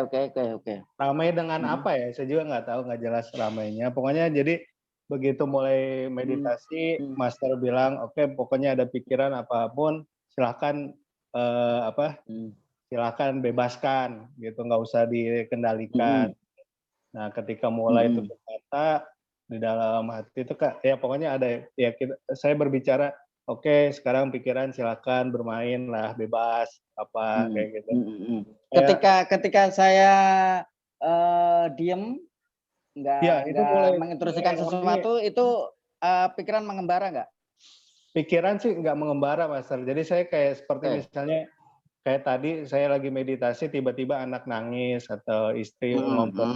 Ramai dengan apa ya? Saya juga nggak tahu, nggak jelas ramainya. Pokoknya jadi begitu mulai meditasi, Master bilang, oke, pokoknya ada pikiran apapun, silahkan silakan bebaskan, gitu, nggak usah dikendalikan. Nah, ketika mulai itu berkata di dalam hati itu, ya pokoknya ada ya saya berbicara. Oke, sekarang pikiran silakan bermain lah, bebas apa kayak gitu. Ketika saya diem, nggak menginstruksikan sesuatu, itu pikiran mengembara nggak? Pikiran sih nggak mengembara, Master. Jadi saya kayak seperti misalnya kayak tadi saya lagi meditasi, tiba-tiba anak nangis atau istri ngomong.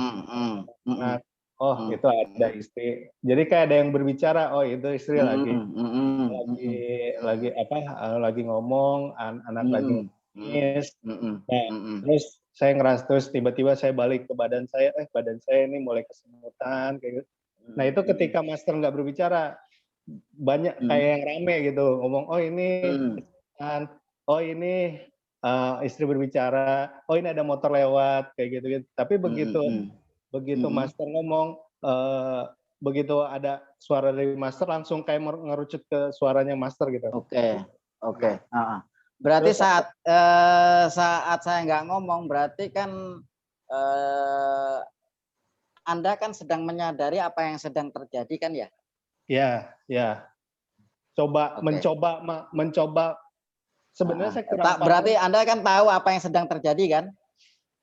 Oh, itu ada istri. Jadi kayak ada yang berbicara. Oh, itu istri lagi ngomong, anak lagi nangis. Nah, terus saya ngerasa, terus tiba-tiba saya balik ke badan saya. Badan saya ini mulai kesemutan kayak gitu. Nah, itu ketika Master nggak berbicara, banyak kayak yang rame gitu ngomong. Oh, ini oh ini istri berbicara. Oh, ini ada motor lewat kayak gitu. Tapi begitu Master ngomong, begitu ada suara dari Master, langsung kayak ngerucut ke suaranya Master gitu. Oke. Berarti saat saya nggak ngomong, berarti kan Anda kan sedang menyadari apa yang sedang terjadi kan ya? Ya. Mencoba. Sebenarnya saya kurang paham. Berarti Anda kan tahu apa yang sedang terjadi kan?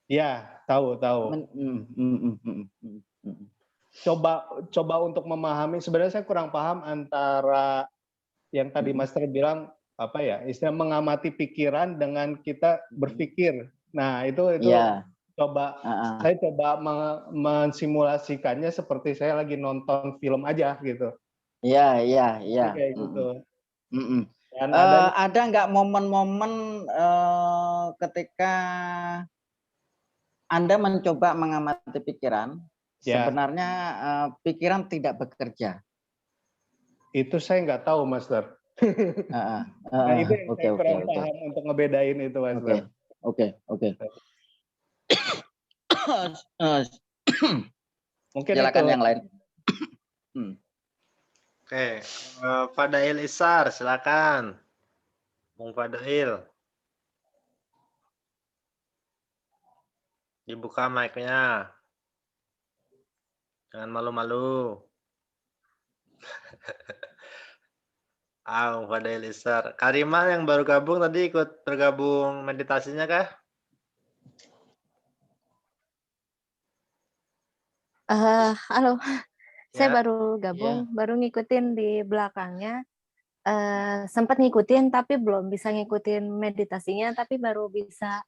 Ya, tahu. Coba untuk memahami. Sebenarnya saya kurang paham antara yang tadi Master bilang apa ya, istilah mengamati pikiran dengan kita berpikir. Nah, itu saya coba mensimulasikannya seperti saya lagi nonton film aja gitu. Iya. Kayak gitu. Ada nggak momen-momen ketika Anda mencoba mengamati pikiran, sebenarnya pikiran tidak bekerja? Itu saya nggak tahu, Master. Nah, itu yang saya kurang paham untuk ngebedain itu, Master. Oke. Mungkin silakan itu. Yang lain. Oke, Fadail Isar, silakan. Bung Fadail. Dibuka mic-nya. Jangan malu-malu. Bung Fadail Isar. Karima yang baru gabung tadi ikut bergabung meditasinya kah? Halo. Saya baru gabung, baru ngikutin di belakangnya. sempat ngikutin tapi belum bisa ngikutin meditasinya, tapi baru bisa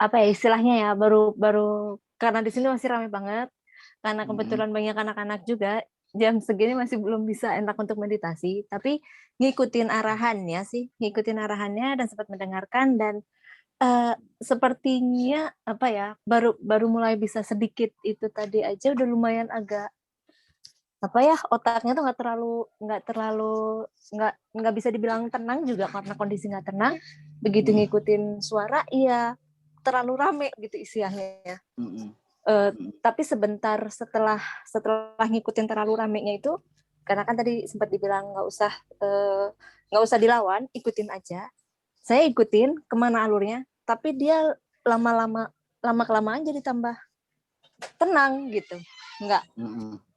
apa ya istilahnya ya, baru karena di sini masih ramai banget, karena kebetulan banyak anak-anak juga, jam segini masih belum bisa enak untuk meditasi, tapi ngikutin arahannya sih, ngikutin arahannya dan sempat mendengarkan dan sepertinya apa ya, baru mulai bisa sedikit itu tadi aja udah lumayan agak apa ya, otaknya tuh nggak bisa dibilang tenang juga karena kondisi nggak tenang. Begitu ngikutin suara, iya terlalu rame gitu istilahnya. Tapi sebentar setelah ngikutin terlalu ramenya itu, karena kan tadi sempat dibilang nggak usah dilawan, ikutin aja. Saya ikutin kemana alurnya, tapi dia lama-kelamaan jadi tambah tenang gitu. Nggak,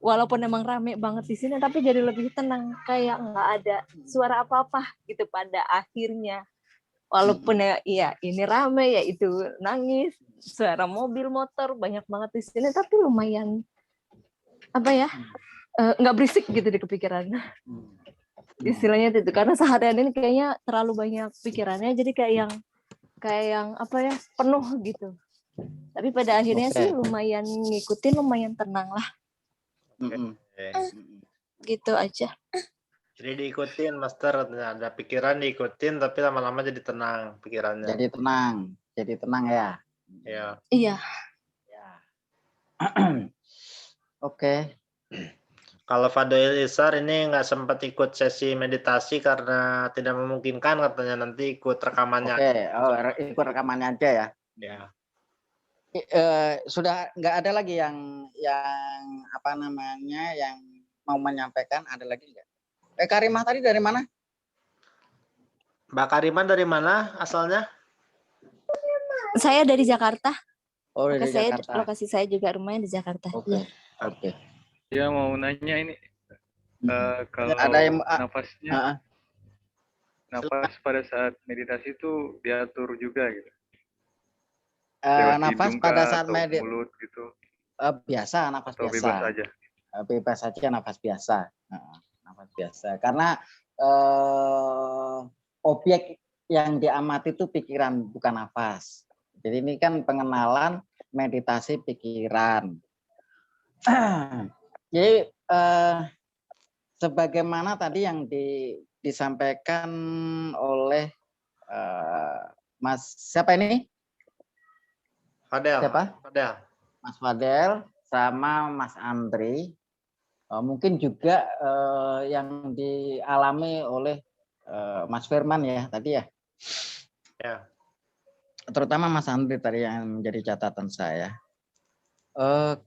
walaupun emang rame banget di sini, tapi jadi lebih tenang, kayak nggak ada suara apa-apa gitu pada akhirnya. Walaupun ya ini rame, ya itu nangis, suara mobil motor banyak banget di sini, tapi lumayan apa ya, nggak berisik gitu di kepikiran. Istilahnya itu, karena seharian ini kayaknya terlalu banyak pikirannya, jadi kayak yang apa ya, penuh gitu. Tapi pada akhirnya sih lumayan ngikutin, lumayan tenang lah. Gitu aja. Jadi diikutin, Master. Ada pikiran diikutin, tapi lama-lama jadi tenang pikirannya. Jadi tenang ya. Iya. Oke. Kalau Fadil Isar ini nggak sempat ikut sesi meditasi karena tidak memungkinkan, katanya nanti ikut rekamannya. Ikut rekamannya aja ya. Ya. Sudah nggak ada lagi yang apa namanya, yang mau menyampaikan, ada lagi nggak? Karimah tadi dari mana? Mbak Karimah dari mana asalnya? Saya dari Jakarta. Oh, dari Jakarta. Lokasi saya juga rumahnya di Jakarta. Oke. Ya, mau nanya ini, kalau ada yang, nafas pada saat meditasi itu diatur juga gitu. Nafas pada saat meditasi mulut gitu. Biasa, nafas atau biasa. Bebas aja. Bebas saja, nafas biasa. Nafas biasa. Karena objek yang diamati itu pikiran, bukan nafas. Jadi ini kan pengenalan meditasi pikiran. Jadi sebagaimana tadi yang disampaikan oleh Mas siapa ini? Fadel. Siapa? Fadel. Mas Fadel sama Mas Andri. Mungkin juga yang dialami oleh Mas Firman ya tadi ya. Ya. Terutama Mas Andri tadi yang menjadi catatan saya.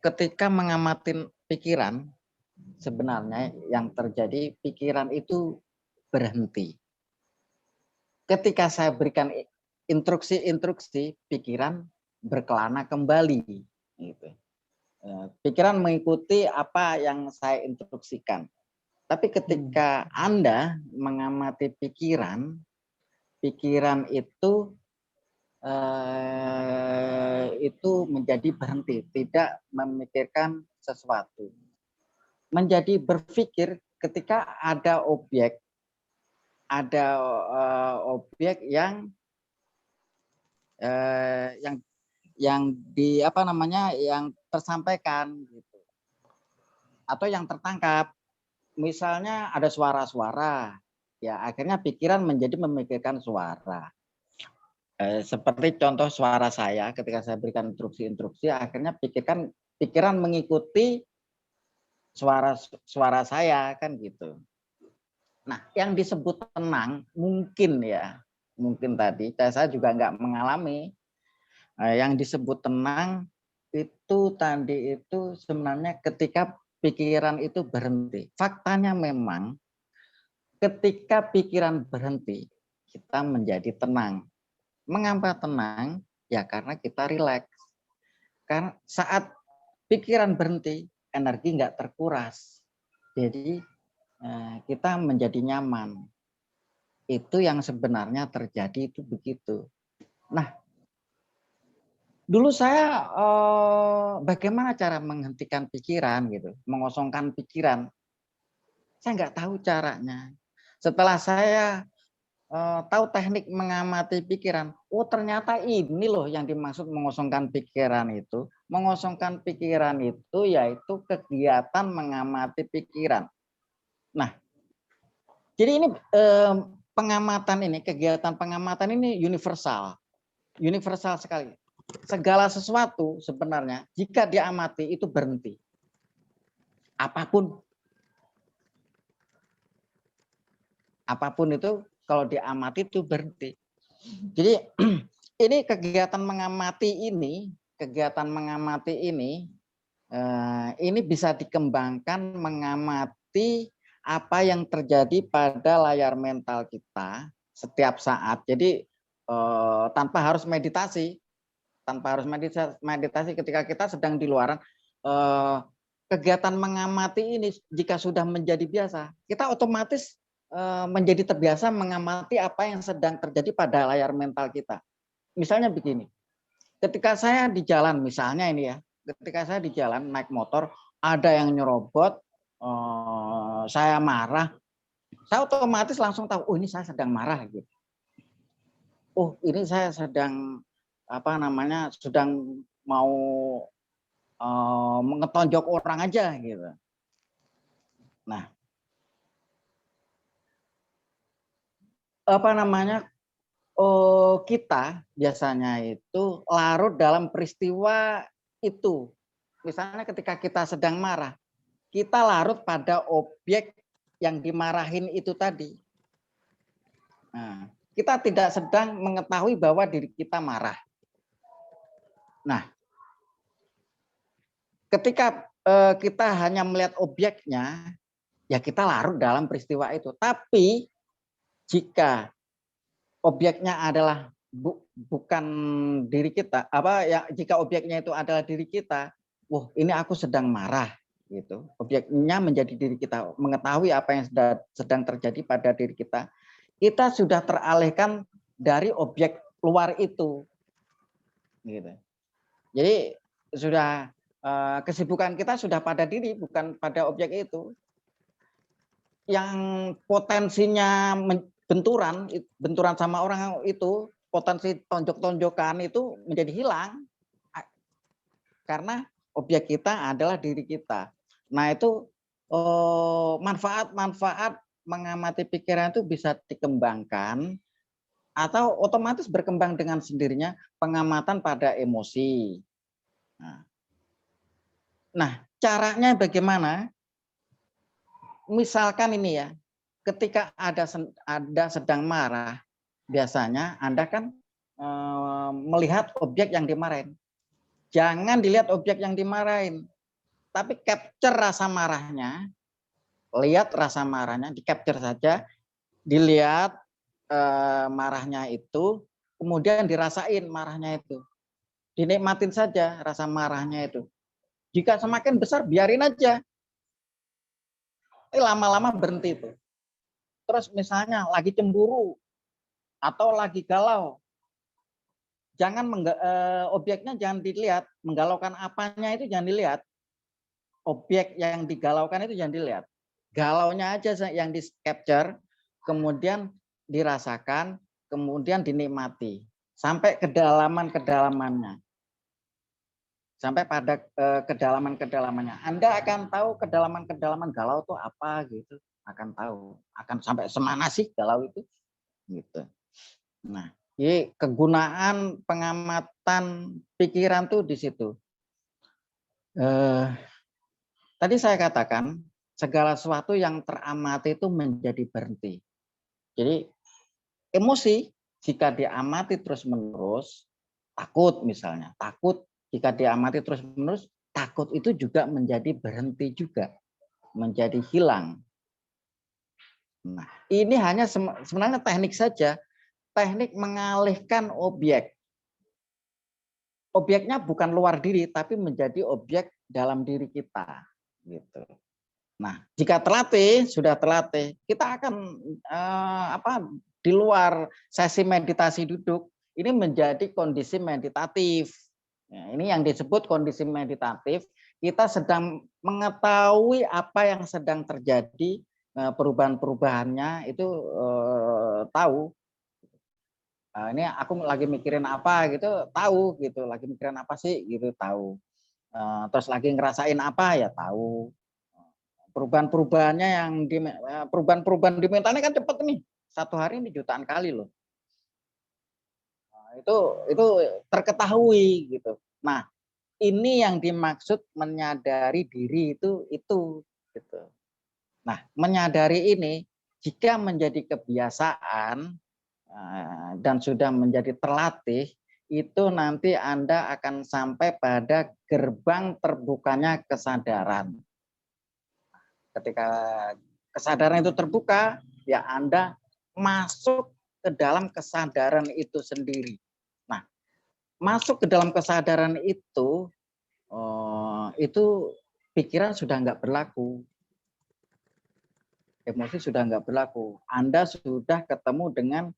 Ketika mengamati pikiran, sebenarnya yang terjadi pikiran itu berhenti. Ketika saya berikan instruksi, pikiran berkelana kembali. Gitu. Pikiran mengikuti apa yang saya instruksikan. Tapi ketika Anda mengamati pikiran itu menjadi berhenti, tidak memikirkan sesuatu. Menjadi berpikir ketika ada objek yang di apa namanya, yang tersampaikan gitu. Atau yang tertangkap. Misalnya ada suara-suara, ya akhirnya pikiran menjadi memikirkan suara. Seperti contoh suara saya ketika saya berikan instruksi, akhirnya pikiran mengikuti suara saya kan gitu. Nah, yang disebut tenang mungkin tadi saya juga nggak mengalami. Yang disebut tenang itu tadi itu sebenarnya ketika pikiran itu berhenti. Faktanya memang ketika pikiran berhenti kita menjadi tenang. Mengapa tenang? Ya karena kita rileks. Karena saat pikiran berhenti, energi nggak terkuras. Jadi kita menjadi nyaman. Itu yang sebenarnya terjadi itu begitu. Nah, dulu saya bagaimana cara menghentikan pikiran gitu, mengosongkan pikiran. Saya nggak tahu caranya. Setelah saya tahu teknik mengamati pikiran, oh ternyata ini loh yang dimaksud mengosongkan pikiran itu. Mengosongkan pikiran itu yaitu kegiatan mengamati pikiran. Nah, jadi ini pengamatan ini, kegiatan pengamatan ini universal sekali. Segala sesuatu sebenarnya jika diamati itu berhenti. Apapun itu kalau diamati itu berhenti. Jadi ini kegiatan mengamati ini bisa dikembangkan mengamati apa yang terjadi pada layar mental kita setiap saat. Jadi tanpa harus meditasi, ketika kita sedang di luaran, kegiatan mengamati ini jika sudah menjadi biasa, kita otomatis menjadi terbiasa mengamati apa yang sedang terjadi pada layar mental kita. Misalnya begini, ketika saya di jalan, misalnya ini ya, ketika saya di jalan naik motor, ada yang nyerobot, saya marah, saya otomatis langsung tahu, oh ini saya sedang marah gitu. Oh ini saya sedang sedang mau mengetonjok orang aja gitu. Nah, kita biasanya itu larut dalam peristiwa itu. Misalnya ketika kita sedang marah, kita larut pada objek yang dimarahin itu tadi. Nah, kita tidak sedang mengetahui bahwa diri kita marah. Nah, ketika kita hanya melihat objeknya, ya kita larut dalam peristiwa itu. Tapi jika objeknya adalah bukan diri kita, jika objeknya itu adalah diri kita, wah ini aku sedang marah gitu. Objeknya menjadi diri kita, mengetahui apa yang sedang terjadi pada diri kita. Kita sudah teralihkan dari objek luar itu. Gitu. Jadi sudah kesibukan kita sudah pada diri, bukan pada objek itu. Yang potensinya benturan sama orang itu, potensi tonjok-tonjokan itu menjadi hilang karena objek kita adalah diri kita. Nah itu manfaat-manfaat mengamati pikiran itu bisa dikembangkan atau otomatis berkembang dengan sendirinya pengamatan pada emosi. Nah caranya bagaimana? Misalkan ini ya, ketika ada sedang marah, biasanya Anda kan melihat objek yang dimarahin. Jangan dilihat objek yang dimarahin, tapi capture rasa marahnya, lihat rasa marahnya, di-capture saja, dilihat marahnya itu, kemudian dirasain marahnya itu. Dinikmatin saja rasa marahnya itu. Jika semakin besar, biarin aja. Lama-lama berhenti itu. Terus misalnya lagi cemburu atau lagi galau, jangan objeknya jangan dilihat, menggalaukan apanya itu jangan dilihat, objek yang digalaukan itu jangan dilihat, galaunya aja yang di capture, kemudian dirasakan, kemudian dinikmati sampai kedalamannya. Sampai pada kedalaman-kedalamannya. Anda akan tahu kedalaman-kedalaman galau itu apa gitu. Akan tahu. Akan sampai semana sih galau itu. Gitu. Nah, jadi kegunaan pengamatan pikiran tuh di situ. Tadi saya katakan segala sesuatu yang teramati itu menjadi berhenti. Jadi emosi jika diamati terus-menerus, takut misalnya, takut jika diamati terus-menerus, takut itu juga menjadi berhenti juga, menjadi hilang. Nah, ini hanya sebenarnya teknik saja, teknik mengalihkan objek. Objeknya bukan luar diri, tapi menjadi objek dalam diri kita. Gitu. Nah, jika sudah terlatih, kita akan di luar sesi meditasi duduk, ini menjadi kondisi meditatif. Ya, ini yang disebut kondisi meditatif. Kita sedang mengetahui apa yang sedang terjadi perubahan-perubahannya itu tahu. Ini aku lagi mikirin apa gitu, tahu gitu. Lagi mikirin apa sih gitu, tahu. Terus lagi ngerasain apa ya tahu. Perubahan-perubahannya yang perubahan-perubahan di mentalnya kan cepet nih. 1 hari ini jutaan kali loh. Itu terketahui gitu. Nah, ini yang dimaksud menyadari diri itu gitu. Nah, menyadari ini jika menjadi kebiasaan dan sudah menjadi terlatih, itu nanti Anda akan sampai pada gerbang terbukanya kesadaran. Ketika kesadaran itu terbuka, ya Anda masuk ke dalam kesadaran itu sendiri. Nah, masuk ke dalam kesadaran itu pikiran sudah nggak berlaku. Emosi sudah nggak berlaku. Anda sudah ketemu dengan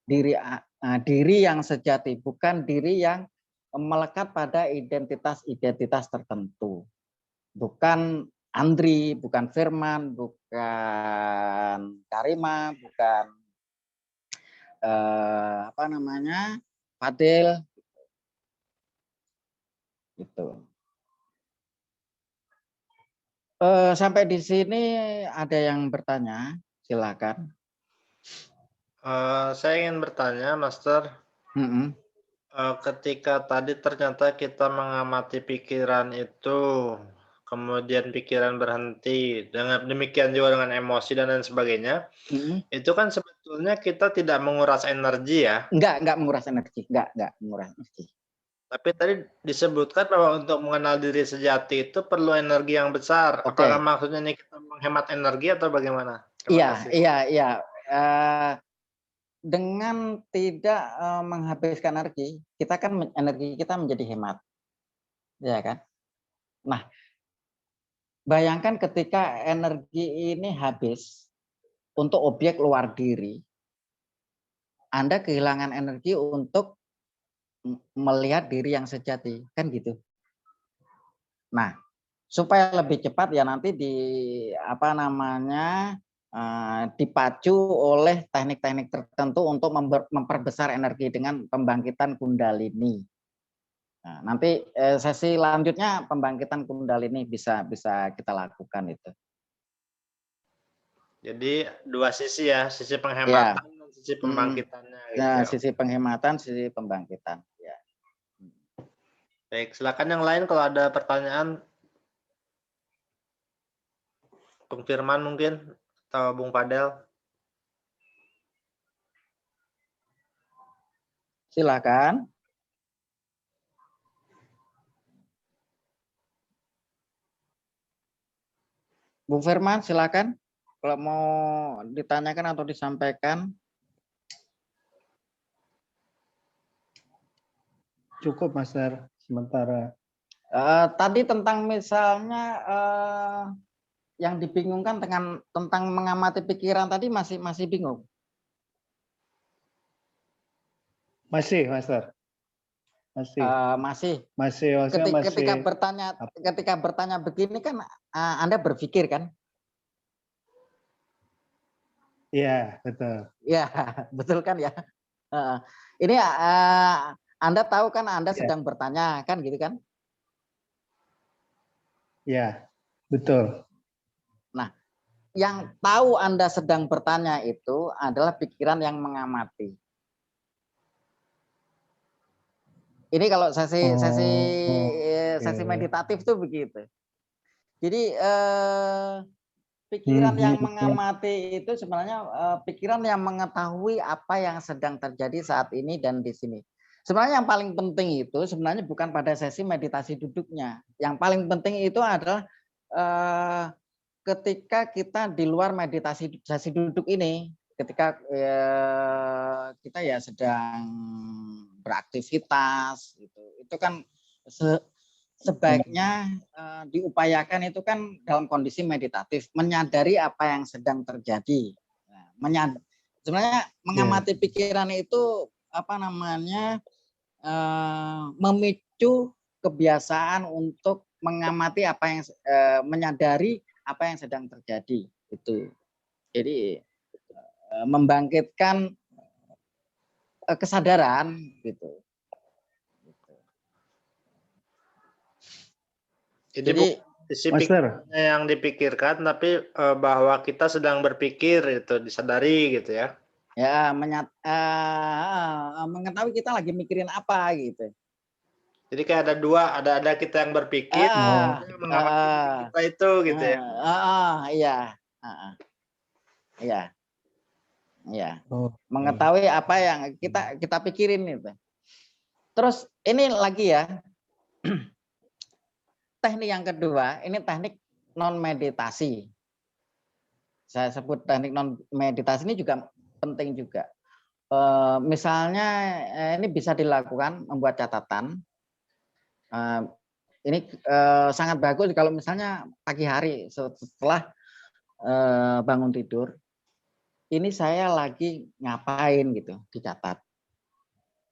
diri yang sejati, bukan diri yang melekat pada identitas tertentu. Bukan Andri, bukan Firman, bukan Karima, bukan Fadil, gitu. Sampai di sini ada yang bertanya, silakan. Saya ingin bertanya, Master. Ketika tadi ternyata kita mengamati pikiran itu, kemudian pikiran berhenti, dengan demikian juga dengan emosi dan lain sebagainya, itu kan sebetulnya kita tidak menguras energi ya? Enggak menguras energi, enggak menguras energi. Tapi tadi disebutkan bahwa untuk mengenal diri sejati itu perlu energi yang besar. Oke. Apakah maksudnya ini kita menghemat energi atau bagaimana? Iya. Dengan tidak menghabiskan energi, energi kita menjadi hemat, ya kan? Nah, bayangkan ketika energi ini habis untuk objek luar diri, Anda kehilangan energi untuk melihat diri yang sejati, kan gitu. Nah, supaya lebih cepat ya nanti dipacu oleh teknik-teknik tertentu untuk memperbesar energi dengan pembangkitan kundalini. Nah, nanti sesi lanjutnya pembangkitan kundalini bisa kita lakukan itu. Jadi 2 sisi ya, sisi penghematan dan sisi pembangkitannya. Nah, sisi penghematan, sisi pembangkitan. Ya. Baik, silakan yang lain kalau ada pertanyaan. Bung Firman mungkin atau Bung Fadel. Silakan. Bung Firman, silakan. Kalau mau ditanyakan atau disampaikan. Cukup, Master, sementara. Tadi tentang misalnya yang dibingungkan tentang mengamati pikiran tadi masih bingung. Masih, Master. Masih. Ketika bertanya begini kan Anda berpikir kan? Iya, betul. Iya, betul kan ya. Ini Anda tahu kan Anda sedang bertanya kan gitu kan? Iya, betul. Nah, yang tahu Anda sedang bertanya itu adalah pikiran yang mengamati. Ini kalau sesi meditatif tuh begitu. Jadi pikiran yang mengamati itu sebenarnya pikiran yang mengetahui apa yang sedang terjadi saat ini dan di sini. Sebenarnya yang paling penting itu sebenarnya bukan pada sesi meditasi duduknya. Yang paling penting itu adalah ketika kita di luar meditasi sesi duduk ini, ketika kita ya sedang beraktivitas, itu kan sebaiknya diupayakan itu kan dalam kondisi meditatif, menyadari apa yang sedang terjadi. Sebenarnya mengamati pikiran itu memicu kebiasaan untuk mengamati apa yang menyadari apa yang sedang terjadi itu. Jadi membangkitkan kesadaran gitu. Jadi isi pikirannya yang dipikirkan, tapi bahwa kita sedang berpikir itu disadari gitu ya. Ya, mengetahui kita lagi mikirin apa gitu. Jadi kayak ada dua, ada kita yang berpikir, mengamati kita itu gitu ya. Iya. Iya. Iya. Mengetahui apa yang kita pikirin itu. Terus ini lagi ya. Teknik yang kedua, ini teknik non meditasi. Saya sebut teknik non meditasi ini juga penting juga. Misalnya ini bisa dilakukan membuat catatan. Ini sangat bagus kalau misalnya pagi hari setelah bangun tidur, ini saya lagi ngapain gitu, dicatat.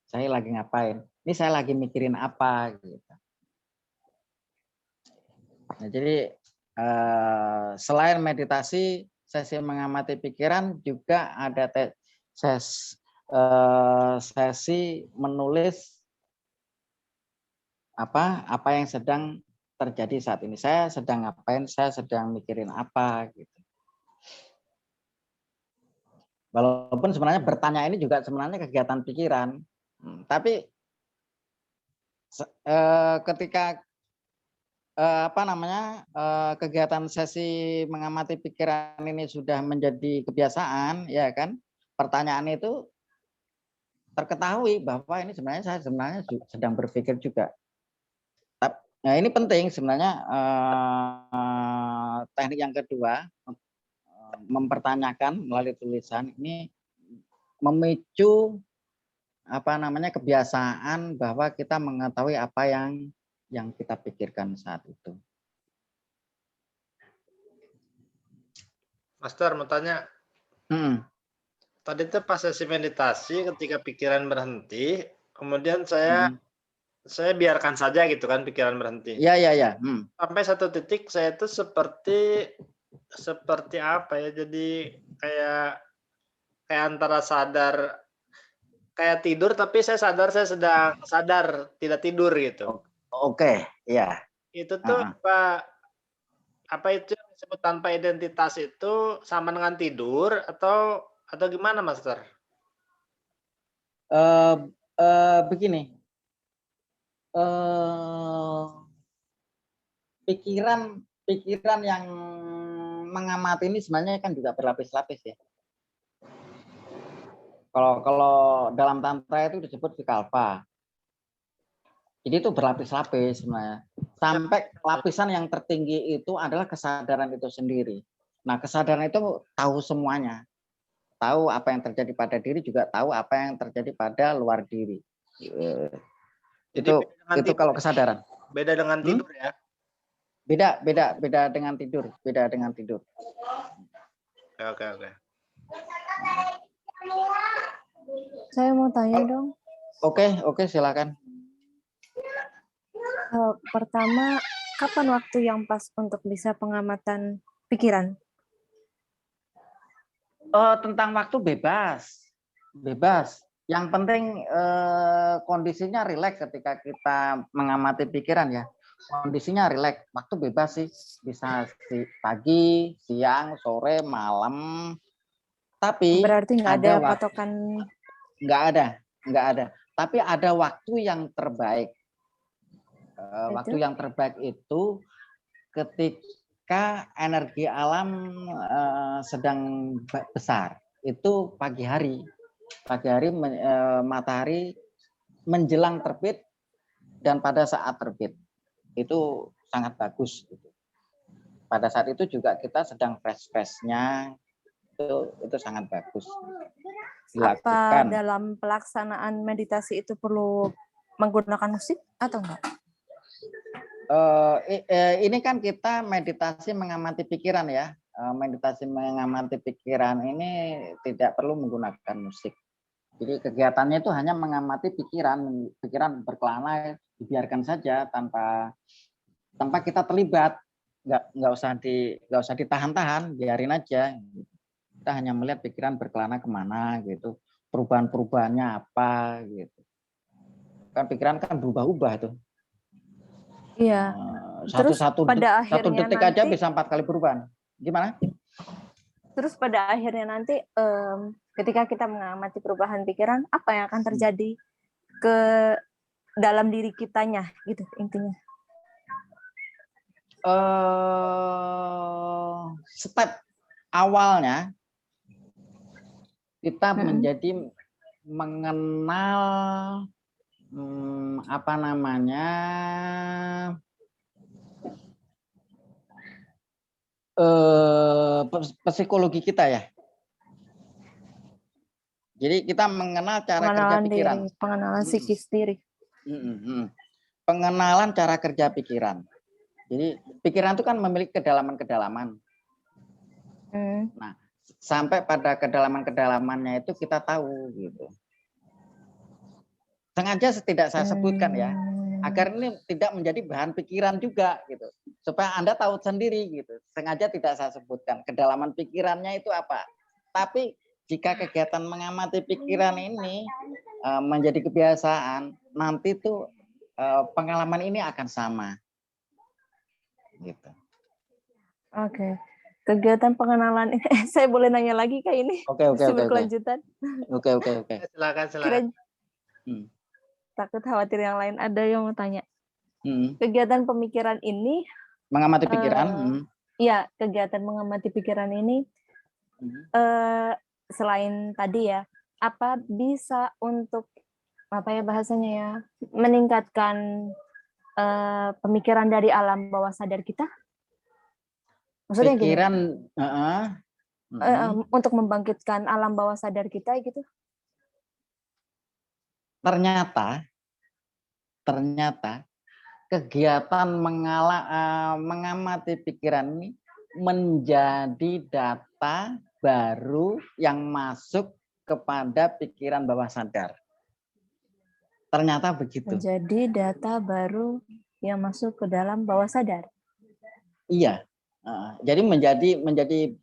Saya lagi ngapain? Ini saya lagi mikirin apa gitu. Nah, jadi selain meditasi, sesi mengamati pikiran juga ada sesi menulis apa yang sedang terjadi saat ini. Saya sedang ngapain? Saya sedang mikirin apa gitu. Walaupun sebenarnya bertanya ini juga sebenarnya kegiatan pikiran, tapi ketika kegiatan sesi mengamati pikiran ini sudah menjadi kebiasaan, ya kan? Pertanyaan itu terketahui bahwa ini sebenarnya saya sedang berpikir juga. Nah, ini penting sebenarnya teknik yang kedua, mempertanyakan melalui tulisan ini memicu kebiasaan bahwa kita mengetahui apa yang kita pikirkan saat itu. Master mau tanya. Tadi itu pas sesi meditasi ketika pikiran berhenti, kemudian saya biarkan saja gitu kan pikiran berhenti. Iya. Sampai satu titik saya itu seperti apa ya? Jadi kayak antara sadar kayak tidur tapi saya sadar saya sedang sadar tidak tidur gitu. Oke, ya. Itu tuh apa itu yang disebut tanpa identitas itu sama dengan tidur atau gimana, Master? Begini. Pikiran yang mengamati ini sebenarnya kan juga berlapis-lapis ya. Kalau dalam tantra itu disebut vikalpa. Jadi itu berlapis-lapis sebenarnya. Sampai lapisan yang tertinggi itu adalah kesadaran itu sendiri. Nah, kesadaran itu tahu semuanya. Tahu apa yang terjadi pada diri, juga tahu apa yang terjadi pada luar diri. Jadi itu kalau kesadaran. Beda dengan tidur ya? Beda dengan tidur. Beda dengan tidur. Oke. Saya mau tanya dong. Oke, silakan. Pertama, kapan waktu yang pas untuk bisa pengamatan pikiran? Tentang waktu bebas. Yang penting kondisinya rileks ketika kita mengamati pikiran ya. Kondisinya rileks, waktu bebas sih. Bisa pagi, siang, sore, malam. Tapi berarti nggak ada patokan. Nggak ada. Tapi ada waktu yang terbaik. Waktu yang terbaik itu ketika energi alam sedang besar. Itu pagi hari. Matahari menjelang terbit dan pada saat terbit. Itu sangat bagus. Pada saat itu juga kita sedang fresh-freshnya. Itu sangat bagus dilakukan. Apa dalam pelaksanaan meditasi itu perlu menggunakan musik atau enggak? Ini kan kita meditasi mengamati pikiran ya. Meditasi mengamati pikiran ini tidak perlu menggunakan musik. Jadi kegiatannya itu hanya mengamati pikiran berkelana, dibiarkan saja tanpa kita terlibat. Nggak usah ditahan-tahan, biarin aja. Kita hanya melihat pikiran berkelana kemana gitu, perubahan-perubahannya apa gitu. Kan pikiran kan berubah-ubah tuh. Iya. Terus Satu pada detik akhirnya aja nanti, bisa 4 kali perubahan. Gimana? terus pada akhirnya nanti ketika kita mengamati perubahan pikiran, apa yang akan terjadi ke dalam diri kitanya gitu intinya. Step awalnya kita menjadi mengenal apa namanya psikologi kita ya. Jadi kita mengenal cara kerja pikiran, pengenalan psikis diri. Pengenalan cara kerja pikiran. Jadi pikiran itu kan memiliki kedalaman-kedalaman. Nah, sampai pada kedalaman-kedalamannya itu kita tahu gitu. Sengaja tidak saya sebutkan ya, agar ini tidak menjadi bahan pikiran juga gitu. Supaya Anda tahu sendiri gitu. Sengaja tidak saya sebutkan kedalaman pikirannya itu apa. Tapi jika kegiatan mengamati pikiran ini menjadi kebiasaan, nanti tuh pengalaman ini akan sama. Gitu. Oke. Kegiatan pengenalan ini, saya boleh nanya lagi Kak ini? Oke. Berkelanjutan. Oke. Silakan. Takut khawatir yang lain ada yang mau tanya. Kegiatan pemikiran ini, mengamati pikiran. Iya, kegiatan mengamati pikiran ini selain tadi ya, apa bisa untuk apa ya bahasanya ya, meningkatkan pemikiran dari alam bawah sadar kita? Maksudnya pikiran untuk membangkitkan alam bawah sadar kita gitu. Ternyata kegiatan mengamati pikiran ini menjadi data baru yang masuk kepada pikiran bawah sadar. Ternyata begitu. Menjadi data baru yang masuk ke dalam bawah sadar. Iya. Jadi menjadi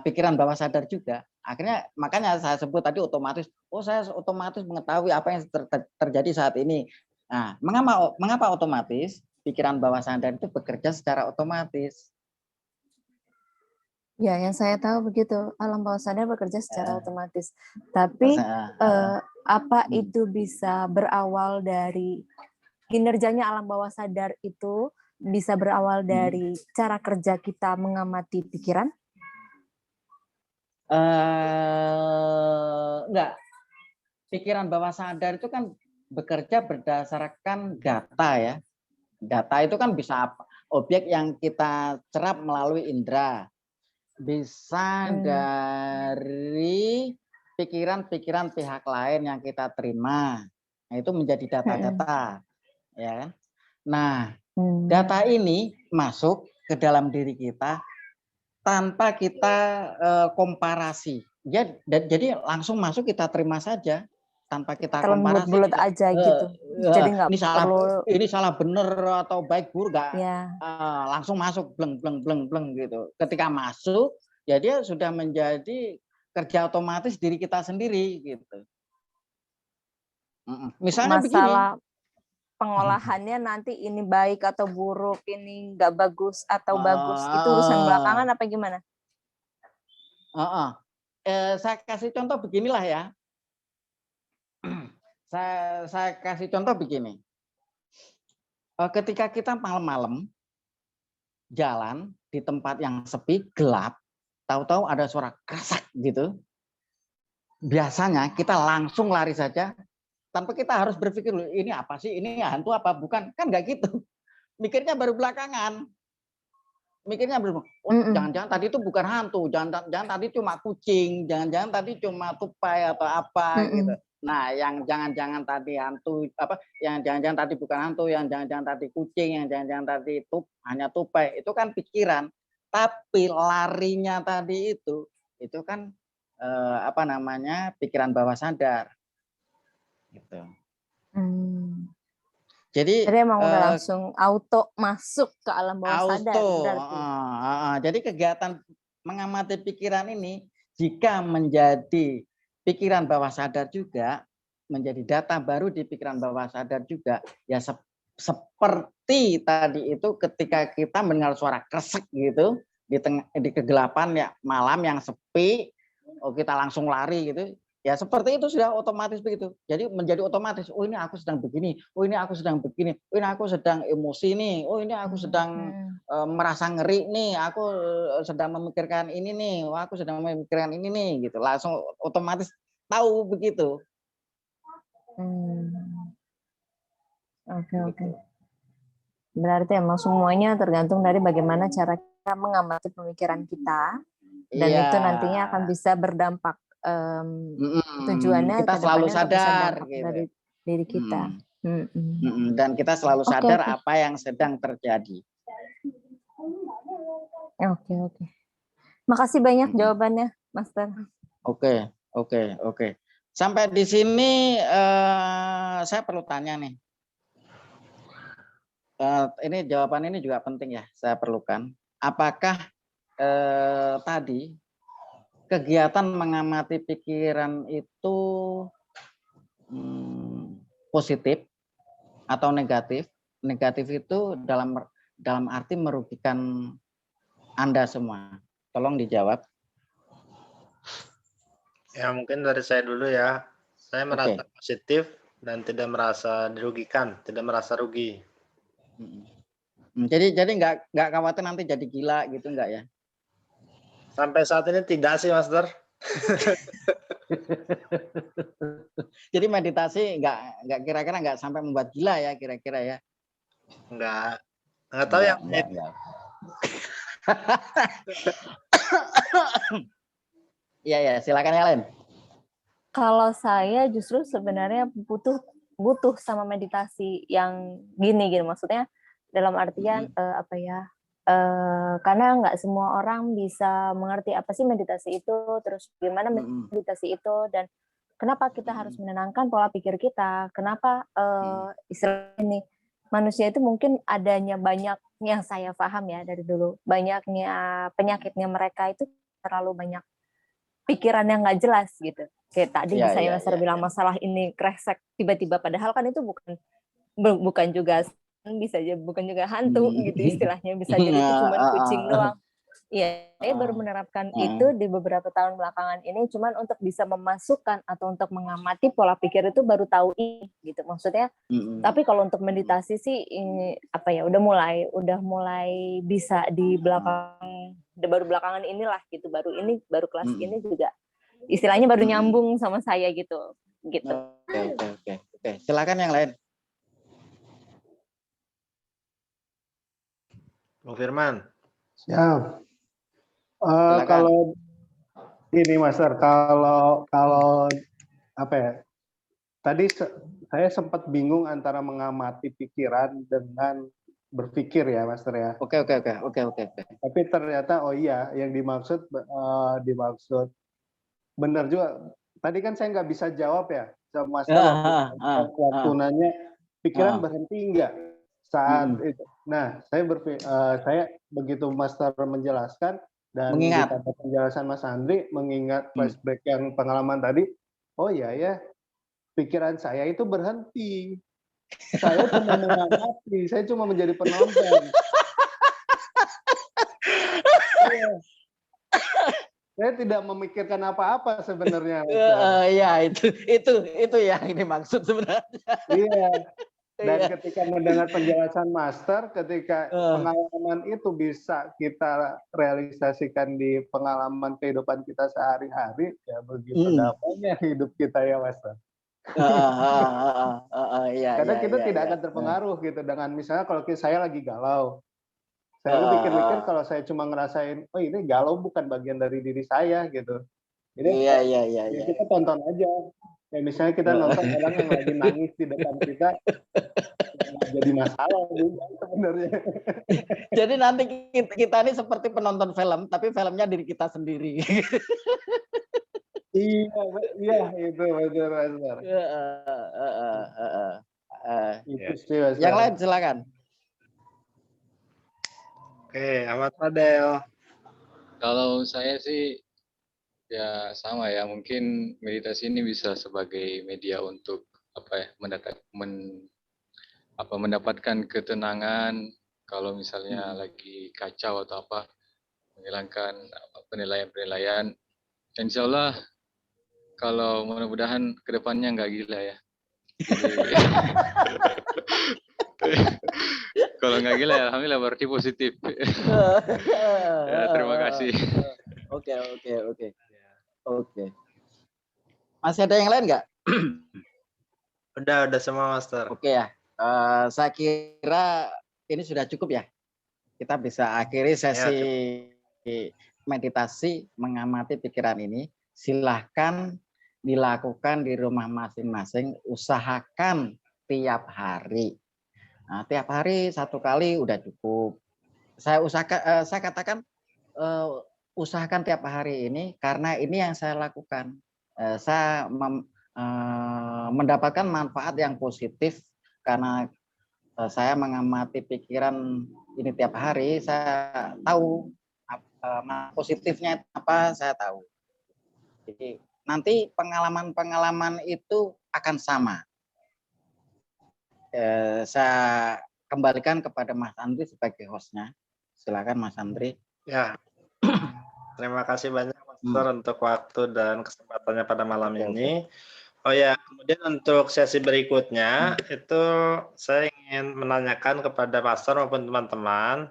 pikiran bawah sadar juga. Akhirnya makanya saya sebut tadi otomatis. Saya otomatis mengetahui apa yang terjadi saat ini. Nah, mengapa otomatis? Pikiran bawah sadar itu bekerja secara otomatis. Ya, yang saya tahu begitu. Alam bawah sadar bekerja secara otomatis. Tapi apa itu bisa berawal dari kinerjanya alam bawah sadar itu bisa berawal dari cara kerja kita mengamati pikiran? Enggak. Pikiran bawah sadar itu kan bekerja berdasarkan data ya. Data itu kan bisa objek yang kita serap melalui indera. Bisa dari pikiran-pikiran pihak lain yang kita terima. Nah, itu menjadi data-data. Ya. Nah, data ini masuk ke dalam diri kita tanpa kita komparasi. Jadi langsung masuk kita terima saja tanpa kita komparasi. Bulat aja gitu. Jadi nggak perlu ini salah bener atau baik buruk nggak. Ya. Langsung masuk bleng gitu. Ketika masuk, ya dia sudah menjadi kerja otomatis diri kita sendiri gitu. Misalnya masalah begini. Pengolahannya nanti ini baik atau buruk, ini nggak bagus atau bagus, itu urusan belakangan apa gimana? Saya kasih contoh beginilah ya. Saya kasih contoh begini. Ketika kita malam-malam jalan di tempat yang sepi, gelap, tahu-tahu ada suara krasak gitu. Biasanya kita langsung lari saja. Tanpa kita harus berpikir, ini apa sih? Ini hantu apa? Bukan. Kan nggak gitu. Mikirnya baru belakangan. Jangan-jangan tadi itu bukan hantu. Jangan tadi cuma kucing. Jangan-jangan tadi cuma tupai atau apa gitu. Nah, yang jangan-jangan tadi hantu, yang jangan-jangan tadi bukan hantu, yang jangan-jangan tadi kucing, yang jangan-jangan tadi hanya tupai. Itu kan pikiran. Tapi larinya tadi itu kan pikiran bawah sadar. Gitu. Jadi emang udah langsung auto masuk ke alam bawah sadar. Jadi kegiatan mengamati pikiran ini, jika menjadi pikiran bawah sadar juga, menjadi data baru di pikiran bawah sadar juga, ya seperti tadi itu ketika kita mendengar suara kresek gitu di kegelapan ya malam yang sepi, kita langsung lari gitu. Ya seperti itu sudah otomatis begitu. Jadi menjadi otomatis, oh ini aku sedang begini, oh ini aku sedang begini, oh ini aku sedang emosi nih, oh ini aku sedang merasa ngeri nih, aku sedang memikirkan ini nih, oh aku sedang memikirkan ini nih gitu. Langsung otomatis tahu begitu. Oke. Berarti emang semuanya tergantung dari bagaimana cara kita mengamati pemikiran kita, dan itu nantinya akan bisa berdampak. Tujuannya kita selalu sadar gitu. Dari diri kita. Dan kita selalu sadar apa yang sedang terjadi. Oke. Makasih banyak jawabannya, Master. Oke. Sampai di sini saya perlu tanya nih. Ini jawaban ini juga penting ya, saya perlukan. Apakah tadi kegiatan mengamati pikiran itu positif atau negatif? Negatif itu dalam arti merugikan Anda semua. Tolong dijawab. Ya mungkin dari saya dulu ya. Saya merasa positif dan tidak merasa dirugikan, tidak merasa rugi. Jadi nggak khawatir nanti jadi gila gitu nggak ya? Sampai saat ini tidak sih, Master. Jadi meditasi nggak kira-kira nggak sampai membuat gila ya kira-kira ya? Nggak tahu ya. Iya, silakan Helen. Kalau saya justru sebenarnya butuh sama meditasi yang gini maksudnya dalam artian karena nggak semua orang bisa mengerti apa sih meditasi itu, terus gimana meditasi itu, dan kenapa kita harus menenangkan pola pikir kita, kenapa istilah ini manusia itu mungkin adanya banyak yang saya paham ya dari dulu, banyaknya penyakitnya mereka itu terlalu banyak pikiran yang nggak jelas gitu. Kayak tadi saya bilang masalah ini kresek tiba-tiba, padahal kan itu bukan juga bisa aja bukan juga hantu gitu istilahnya, bisa jadi itu cuma kucing doang. Iya, saya baru menerapkan itu di beberapa tahun belakangan ini, cuman untuk bisa memasukkan atau untuk mengamati pola pikir itu baru tahu ini gitu maksudnya. Tapi kalau untuk meditasi sih ini udah mulai bisa di baru belakangan inilah gitu, baru kelas ini juga istilahnya baru nyambung sama saya gitu. Oke. Silakan yang lain. Bung Firman. Siap. Kalau ini Master, kalau tadi saya sempat bingung antara mengamati pikiran dengan berpikir ya Master ya. Oke. Tapi ternyata yang dimaksud benar juga. Tadi kan saya nggak bisa jawab ya sama Master waktu nanya pikiran berhenti nggak saat itu. Nah, saya begitu Master menjelaskan dan mengingat penjelasan Mas Andri, mengingat flashback yang pengalaman tadi, pikiran saya itu berhenti. Saya cuma mengamati, saya cuma menjadi penonton. Saya tidak memikirkan apa-apa sebenarnya. Iya, itu yang ini maksud sebenarnya. Iya. Dan ketika mendengar penjelasan Master, ketika pengalaman itu bisa kita realisasikan di pengalaman kehidupan kita sehari-hari, ya begitu damainya hidup kita ya Master. Karena kita tidak akan terpengaruh gitu dengan misalnya kalau saya lagi galau, saya pikir-pikir kalau saya cuma ngerasain, ini galau bukan bagian dari diri saya gitu. Jadi kita tonton aja. Kayak misalnya kita nonton orang yang lagi nangis di depan kita, jadi masalah juga sebenarnya. Jadi nanti kita ini seperti penonton film, tapi filmnya diri kita sendiri. Iya itu betul. Yang lain silakan. Oke, Ahmad Fadel. Kalau saya sih ya sama ya, mungkin meditasi ini bisa sebagai media untuk mendapatkan ketenangan kalau misalnya lagi kacau atau apa, menghilangkan penilaian-penilaian. Insya Allah kalau mudah-mudahan kedepannya nggak gila ya. Jadi, kalau nggak gila ya alhamdulillah berarti positif. Ya, terima kasih. Oke. Masih ada yang lain nggak? Udah semua, Master. Oke ya. Saya kira ini sudah cukup ya. Kita bisa akhiri sesi meditasi mengamati pikiran ini. Silahkan dilakukan di rumah masing-masing. Usahakan tiap hari. Nah, tiap hari 1 kali udah cukup. Saya katakan usahakan tiap hari ini karena ini yang saya lakukan. Saya mendapatkan manfaat yang positif karena saya mengamati pikiran ini tiap hari. Saya tahu positifnya apa, saya tahu. Jadi nanti pengalaman-pengalaman itu akan sama. Saya kembalikan kepada Mas Andri sebagai hostnya. Silakan Mas Andri. Ya, terima kasih banyak Master untuk waktu dan kesempatannya pada malam ini. Oh ya, kemudian untuk sesi berikutnya itu saya ingin menanyakan kepada Master maupun teman-teman,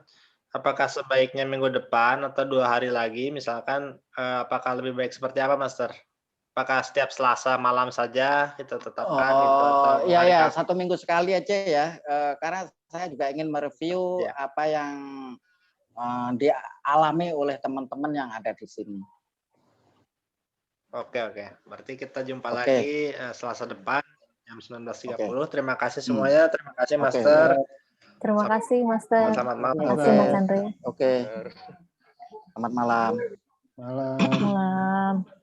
apakah sebaiknya minggu depan atau 2 hari lagi, misalkan apakah lebih baik seperti apa, Master? Apakah setiap Selasa malam saja kita tetapkan gitu atau iya, 1 minggu sekali aja ya, karena saya juga ingin mereview apa yang dialami oleh teman-teman yang ada di sini. Oke. Berarti kita jumpa lagi Selasa depan jam 19.30. Terima kasih semuanya. Terima kasih Master. Terima kasih Master. Selamat malam. Terima kasih Mas Andre. Selamat malam. Malam.